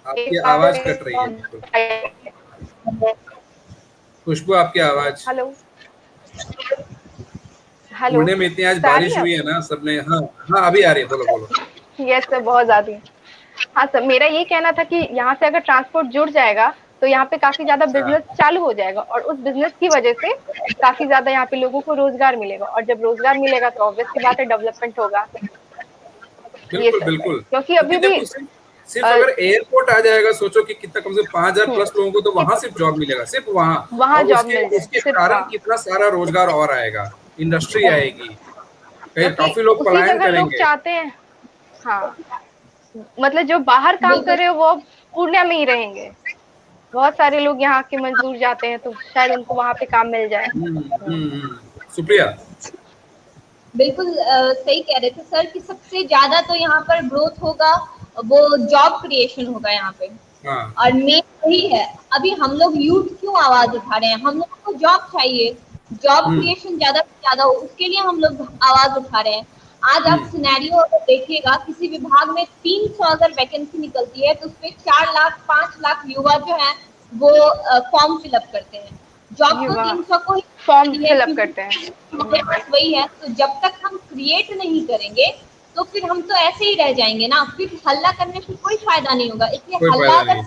आपकी आवाज कट रही है खुशबू, आपकी आवाज। हेलो पुणे में इतनी आज बारिश हुई है ना सबने। हाँ अभी आ रही है, बोलो बोलो। यस सर, बहुत ज्यादा। हाँ सर, मेरा ये कहना था कि यहाँ से अगर ट्रांसपोर्ट जुड़ जाएगा तो यहाँ पे काफी ज्यादा बिजनेस चालू हो जाएगा, और उस बिजनेस की वजह से काफी ज्यादा यहाँ पे लोगों को रोजगार मिलेगा, और जब रोजगार मिलेगा तो ऑब्वियस की बात है डेवलपमेंट होगा। बिल्कुल बिल्कुल, क्योंकि अभी भी सिर्फ अगर एयरपोर्ट आ जाएगा, सोचो कि कितना, कम से कम 5000 प्लस लोगों को तो वहाँ सिर्फ जॉब मिलेगा, सिर्फ वहाँ जॉब मिलेगा। उसके कारण कितना सारा रोजगार और आएगा, इंडस्ट्री आएगी, कहीं काफी लोग पलायन करेंगे। लोग चाहते हैं, हाँ, मतलब जो बाहर काम कर रहे हो वो पूर्णिया में ही रहेंगे। बहुत सारे लोग यहाँ के मजदूर जाते हैं तो शायद उनको वहाँ पे काम मिल जाए। सुप्रिया बिल्कुल सही कह रहे थे सर कि सबसे ज्यादा तो यहाँ पर ग्रोथ होगा, वो जॉब क्रिएशन होगा यहाँ पे। और मेन वही है, अभी हम लोग यूथ क्यों आवाज उठा रहे हैं, हम लोग को जॉब चाहिए, जॉब क्रिएशन ज्यादा से ज्यादा हो, उसके लिए हम लोग आवाज उठा रहे हैं। आज आप सिनेरियो अगर देखिएगा, किसी विभाग में 300 अगर वैकेंसी निकलती है तो उसपे 4 लाख 5 लाख युवा जो है वो फॉर्म फिलअप करते हैं। जॉब तो 300 को ही फॉर्म फिलअप करते हैं, वही है। तो जब तक हम क्रिएट नहीं करेंगे तो फिर हम तो ऐसे ही रह जाएंगे ना, फिर हल्ला करने से कोई फायदा नहीं होगा। इसलिए हल्ला अगर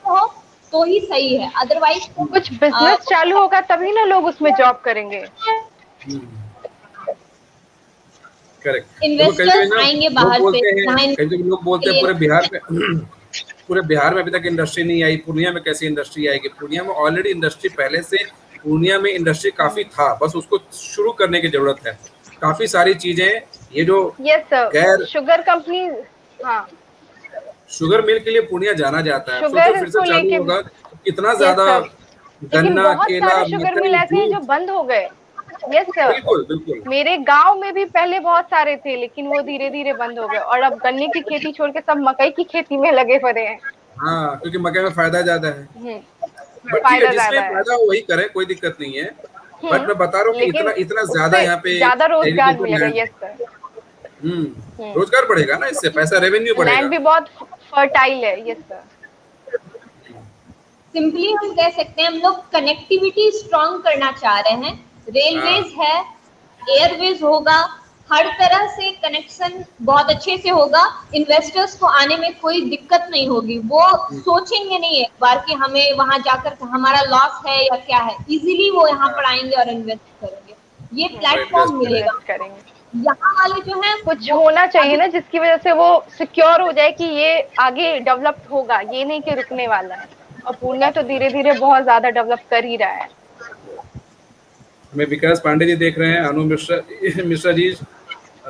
हो तो ही सही है, अदरवाइज कुछ बिजनेस चालू होगा तभी ना लोग उसमें जॉब करेंगे। करेक्ट, इन्वेस्टर्स आएंगे बाहर से। कई लोग बोलते हैं पूरे बिहार में अभी तक इंडस्ट्री नहीं आई, पूर्णिया में कैसी इंडस्ट्री आएगी। पूर्णिया में ऑलरेडी इंडस्ट्री पहले से, पूर्णिया में इंडस्ट्री काफी था, बस उसको शुरू करने की जरूरत है। काफी सारी चीजें ये जो गैर शुगर कंपनी, हाँ, शुगर मिल के लिए पूर्णिया जाना जाता है, सोचो फिर से चालू होगा कितना ज्यादा गन्ना, केला, शुगर मिल ऐसे हैं जो बंद हो गए, यस सर, बिल्कुल बिल्कुल। मेरे गांव में भी पहले बहुत सारे थे, लेकिन वो धीरे धीरे बंद हो गए और अब गन्ने की खेती छोड़ के सब मकई की खेती में लगे पड़े हैं। हाँ, क्योंकि मकई में फायदा ज्यादा है। बट ठीक फायदा है, जिसमें ज्यादा है। फायदा हो वही करे, कोई दिक्कत नहीं है। बट मैं बता रहा हूँ कि लेकिन इतना इतना ज्यादा यहाँ पे ज्यादा रोजगार agriculture मिलेगा। land- यस सर, रोजगार बढ़ेगा ना, इससे पैसा रेवेन्यू बढ़ेगा। लैंड भी बहुत फर्टाइल है। यस सर, सिंपली हम कह सकते हैं हम लोग कनेक्टिविटी स्ट्रॉन्ग करना चाह रहे हैं। रेलवेज है, एयरवेज होगा, हर तरह से कनेक्शन बहुत अच्छे से होगा। इन्वेस्टर्स को आने में कोई दिक्कत नहीं होगी, वो सोचेंगे नहीं एक बार कि हमें वहां जाकर हमारा लॉस है या क्या है। इजीली वो यहाँ पर आएंगे और इन्वेस्ट करेंगे, ये प्लेटफॉर्म मिलेगा। करेंगे। यहाँ वाले जो है कुछ होना चाहिए ना जिसकी वजह से वो सिक्योर हो जाए कि ये आगे डेवलप होगा, ये नहीं कि रुकने वाला है। और पूर्णिया तो धीरे धीरे बहुत ज्यादा डेवलप कर ही रहा है। हमें विकास पांडे जी देख रहे हैं, अनु मिश्रा जी,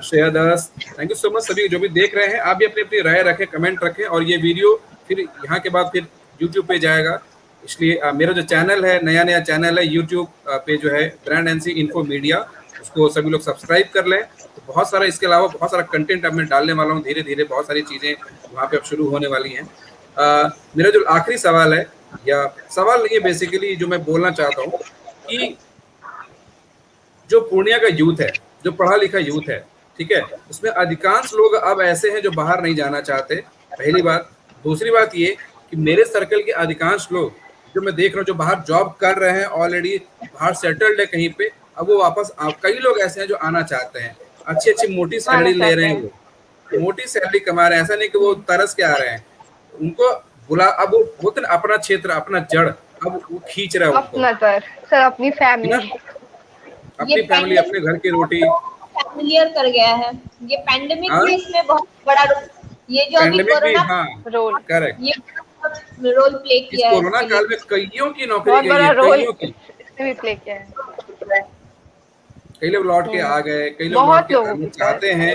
श्रेया दास, थैंक यू सो मच। सभी जो भी देख रहे हैं, आप भी अपनी अपनी राय रखें, कमेंट रखें। और ये वीडियो फिर यहाँ के बाद फिर यूट्यूब पे जाएगा, इसलिए मेरा जो चैनल है, नया चैनल है यूट्यूब पे जो है ब्रांड एनसी इन्फो मीडिया, उसको सभी लोग सब्सक्राइब कर लें। तो बहुत सारा इसके अलावा बहुत सारा कंटेंट अब मैं डालने वाला हूँ, धीरे धीरे बहुत सारी चीज़ें वहाँ पे अब शुरू होने वाली हैं। मेरा जो आखिरी सवाल है, या सवाल नहीं है, बेसिकली जो मैं बोलना चाहता हूँ कि जो पूर्णिया का यूथ है, जो पढ़ा लिखा यूथ है, ठीक है, उसमें अधिकांश लोग अब ऐसे हैं जो बाहर नहीं जाना चाहते, पहली बात। दूसरी बात ये कि मेरे सर्कल के अधिकांश लोग जो मैं देख रहा हूँ जो बाहर जॉब कर रहे हैं, ऑलरेडी बाहर सेटल्ड है कहीं पे, अब वो वापस कई लोग ऐसे हैं जो आना चाहते हैं, अच्छी अच्छी मोटी सैलरी ले रहे हैं, वो मोटी सैलरी कमा रहे हैं, ऐसा नहीं कि वो तरस के आ रहे हैं, उनको बुला, अब वो होते ना अपना क्षेत्र, अपना जड़, अब वो खींच रहा है उनको। अपना सर अपनी फैमिली, अपनी फैमिली, अपने घर की रोटी फैमिलियर कर गया है। ये पैंडेमिक भी इसमें बहुत बड़ा ये जो अभी कोरोना रोल, करेक्ट, ये रोल प्ले किया है। कोरोना काल में कईयों की नौकरी बहुत बड़ा रोल इसने भी प्ले किया है। कई लोग लौट के आ गए, कई लोग लौट के आना चाहते हैं,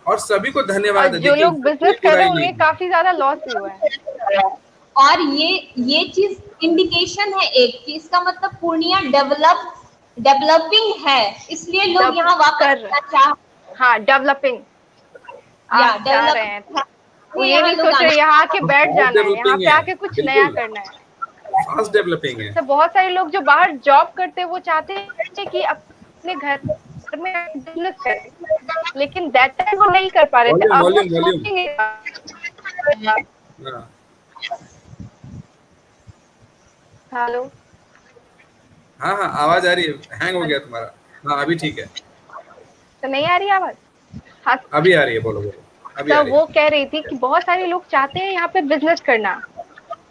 और सभी को धन्यवाद। जो लोग बिजनेस कर रहे हैं उन्हें काफी ज्यादा लॉस हुआ है। और ये चीज इंडिकेशन है एक कि इसका मतलब पूर्णिया डेवलपिंग है, इसलिए लोग यहाँ वापस हाँ डेवलपिंग जा रहे हैं। वो ये नहीं सोच रहे यहाँ आके बैठ जाना है, यहाँ पे आके कुछ नया करना है। फास्ट डेवलपिंग है। तो बहुत सारे लोग जो बाहर जॉब करते हैं वो चाहते हैं कि अपने घर में बिजनेस करें, लेकिन दैट टाइम वो नहीं कर पा रहे थे। अब वो सोचेंगे। हेलो, हाँ आवाज आ रही है, हैंग हो गया तुम्हारा। हाँ अभी ठीक है। तो नहीं आ रही आवाज? हाँ अभी आ रही है, बोलो। तो वो कह रही थी कि बहुत सारे लोग चाहते हैं यहाँ पे बिजनेस करना,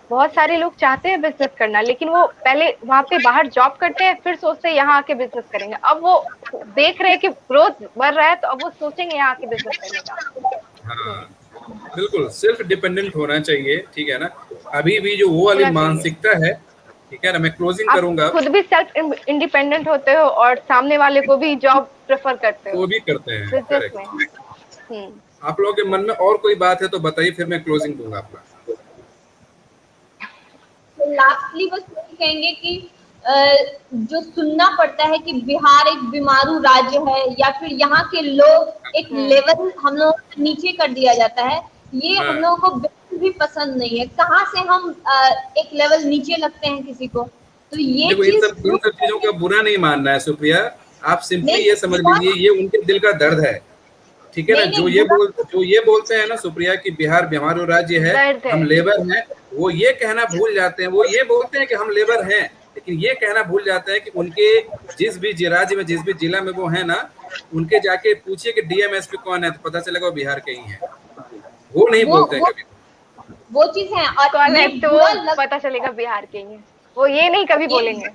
बहुत सारे लोग चाहते हैं बिजनेस करना, लेकिन वो पहले वहाँ पे बाहर जॉब करते हैं, फिर सोचते हैं यहाँ आके बिजनेस करेंगे। अब वो देख रहे हैं कि ग्रोथ बढ़ रहा है, तो अब वो सोचेंगे यहाँ आके बिजनेस करने का। हाँ बिल्कुल, सेल्फ डिपेंडेंट होना चाहिए, ठीक है ना। अभी भी जो वो वाली मानसिकता है, ठीक है ना, मैं क्लोजिंग करूंगा। खुद भी सेल्फ इंडिपेंडेंट होते हो और सामने वाले को भी जॉब प्रेफर करते हो, वो भी करते हैं बिजनेस में। आप लोगों के मन में और कोई बात है तो बताइए, फिर मैं क्लोजिंग दूंगा आपका। लास्टली बस यही कहेंगे कि जो सुनना पड़ता है कि बिहार एक बीमारू राज्य है, या फिर यहाँ के लोग एक लेवल हम लोग नीचे कर दिया जाता है, ये हम लोगों को बिल्कुल भी पसंद नहीं है। कहाँ से हम एक लेवल नीचे लगते हैं किसी को, तो ये इन सब चीजों का बुरा नहीं मानना है सुप्रिया, आप सिंपली ये समझ लीजिए ये उनके दिल का दर्द है, ठीक है ना। जो ये बोलते हैं ना सुप्रिया कि बिहार बीमारू राज्य है, हम लेबर हैं, वो ये कहना भूल जाते हैं। वो ये बोलते हैं कि हम लेबर हैं, लेकिन ये कहना भूल जाते हैं कि उनके जिस भी राज्य में, जिस भी जिला में वो है ना, उनके जाके पूछिए कि डीएमएसपी कौन है, तो पता चलेगा वो बिहार के ही है। वो नहीं बोलते हैं कभी, वो चीज है। और तो पता चलेगा बिहार के ही है, वो ये नहीं कभी बोलेंगे।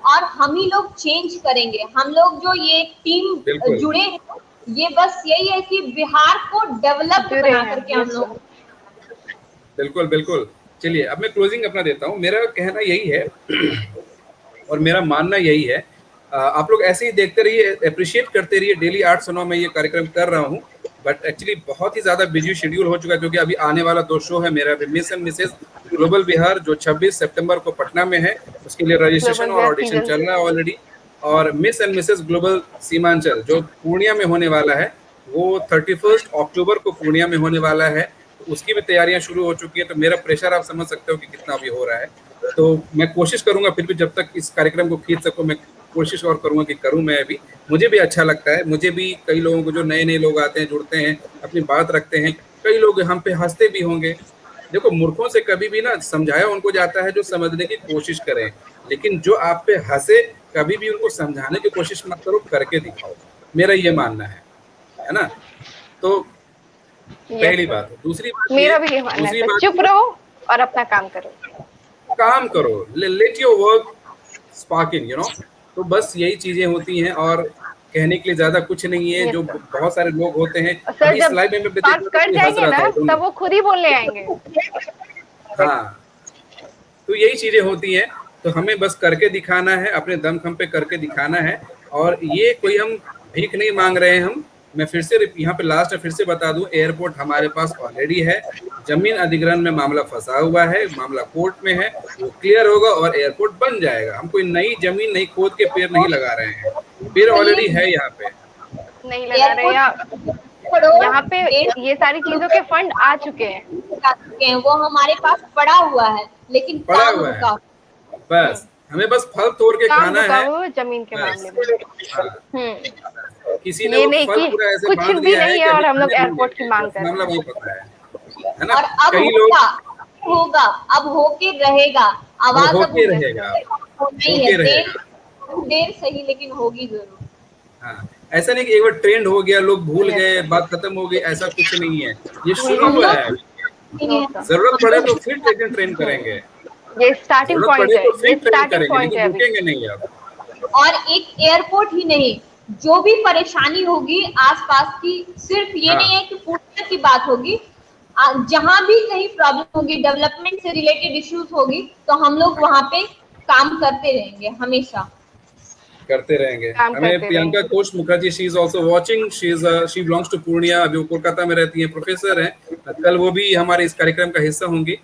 और हम ही लोग चेंज करेंगे, हम लोग जो ये टीम जुड़े हैं, ये बस यही है कि बिहार को डेवलप बना करके हम लोग। बिल्कुल। चलिए अब मैं क्लोजिंग अपना देता हूँ। मेरा कहना यही है और मेरा मानना यही है, आप लोग ऐसे ही देखते रहिए, अप्रिशिएट करते रहिए। डेली 8 से 9 में ये कार्यक्रम कर रहा हूँ, बट एक्चुअली बहुत ही ज्यादा बिजी शेड्यूल हो चुका है, क्योंकि अभी आने वाला 2 शो है मेरा, miss and Mrs global Bihar, जो 26 सितंबर को पटना में है। उसके लिए रजिस्ट्रेशन और ऑडिशन चल रहा है ऑलरेडी, और miss and Mrs global Seemanchal जो पूर्णिया में होने वाला है वो 31 अक्टूबर को पूर्णिया में होने वाला है। तो उसकी भी तैयारियां शुरू हो चुकी है। तो मेरा प्रेशर आप समझ सकते हो कि कितना अभी हो रहा है। तो मैं कोशिश करूंगा, फिर भी जब तक इस कार्यक्रम को खींच सकूं मैं कोशिश और करूंगा कि करूं मैं भी। मुझे भी अच्छा लगता है, मुझे भी कई लोगों को जो नए नए लोग आते हैं, जुड़ते हैं, अपनी बात रखते हैं, कई लोग हम पे हंसते भी होंगे। देखो, मूर्खों से कभी भी ना समझाया उनको जाता है जो समझने की कोशिश करें, लेकिन जो आप पे हंसे कभी भी उनको समझाने की कोशिश मत करो, करके दिखाओ। मेरा ये मानना है ना। तो पहली बात है। दूसरी बात मेरा भी ये मानना है, चुप रहो और अपना काम करो। काम करो, let your work sparking, you know. तो बस यही चीजें होती हैं और कहने के लिए ज्यादा कुछ नहीं है। जो बहुत सारे लोग होते हैं सर, जब लाइव में पास कर जाएंगे ना तब वो खुद ही बोलने आएंगे। हाँ, तो यही चीजें होती हैं। तो हमें बस करके दिखाना है, अपने दमखम पे करके दिखाना है। और ये कोई हम भीख नहीं मांग रहे हैं। हम, मैं फिर से यहाँ पे लास्ट फिर से बता दूं, एयरपोर्ट हमारे पास ऑलरेडी है। जमीन अधिग्रहण में मामला फंसा हुआ है, मामला कोर्ट में है, वो क्लियर होगा और एयरपोर्ट बन जाएगा। हम कोई नई जमीन नहीं खोद के पेड़ नहीं लगा रहे हैं, पेड़ ऑलरेडी है यहाँ पे, नहीं लगा रहे यहाँ पे। ये सारी चीजों के फंड आ चुके हैं, वो हमारे पास पड़ा हुआ है, लेकिन पड़ा हुआ है। बस हमें बस फल तोड़ के खाना है जमीन के मामले में। किसी ने ये नहीं फल कि पूरा ऐसे कुछ बांध भी दिया नहीं है और हम लोग एयरपोर्ट की मांग कर रहे हैं। मामला वही पता है ना। और अब कई लोग होगा, अब होके रहेगा, आवाज होके रहेगा, देर सही लेकिन होगी जरूर। हाँ, ऐसा नहीं कि एक बार ट्रेंड हो गया, लोग भूल गए, बात खत्म हो गई, ऐसा कुछ नहीं है। ये शुरू हुआ है, जरूरत पड़े तो फिर ट्रेन करेंगे। ये स्टार्टिंग पॉइंट है, ये स्टार्टिंग पॉइंट है, रुकेंगे नहीं अब। और एक एयरपोर्ट ही नहीं, जो भी परेशानी होगी आसपास की, सिर्फ ये नहीं है कि पूर्णिया की बात होगी, जहां भी कहीं प्रॉब्लम होगी, डेवलपमेंट से रिलेटेड इश्यूज होगी, तो हम लोग वहां पे काम करते रहेंगे, हमेशा करते रहेंगे। हमें Priyanka Kosh Mukherjee, she is also watching, she belongs to Purnia, अभी वो कोलकाता में रहती है, प्रोफेसर हैं। कल वो भी हमारे इस कार्यक्रम का हिस्सा होंगी।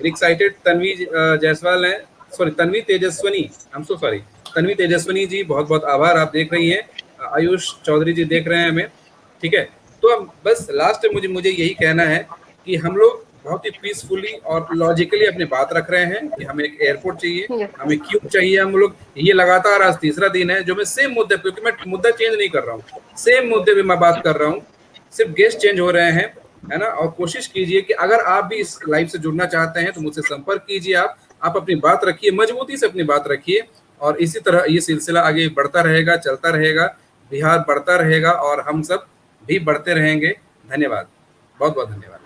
एक्साइटेड तन्वी जायसवाल है, sorry Tanvi Tejaswani, I am so sorry, Tanvi Tejaswani ji, बहुत बहुत आभार, आप देख रही हैं। आयुष चौधरी जी देख रहे हैं हमें, ठीक है। तो अब बस लास्ट में मुझे यही कहना है कि हम लोग बहुत ही पीसफुली और लॉजिकली अपनी बात रख रहे हैं कि हमें एक एयरपोर्ट चाहिए, हमें क्यों चाहिए। हम लोग ये लगातार आज तीसरा दिन है जो मैं सेम मुद्दे पे, क्योंकि मैं मुद्दा चेंज नहीं कर रहा हूँ, सेम मुद्दे पे मैं बात कर रहा हूँ, सिर्फ गेस्ट चेंज हो रहे हैं, है ना। और कोशिश कीजिए कि अगर आप भी इस लाइव से जुड़ना चाहते हैं तो मुझसे संपर्क कीजिए। आप अपनी बात रखिए, मजबूती से अपनी बात रखिए, और इसी तरह ये सिलसिला आगे बढ़ता रहेगा, चलता रहेगा, बिहार बढ़ता रहेगा और हम सब भी बढ़ते रहेंगे। धन्यवाद, बहुत बहुत धन्यवाद।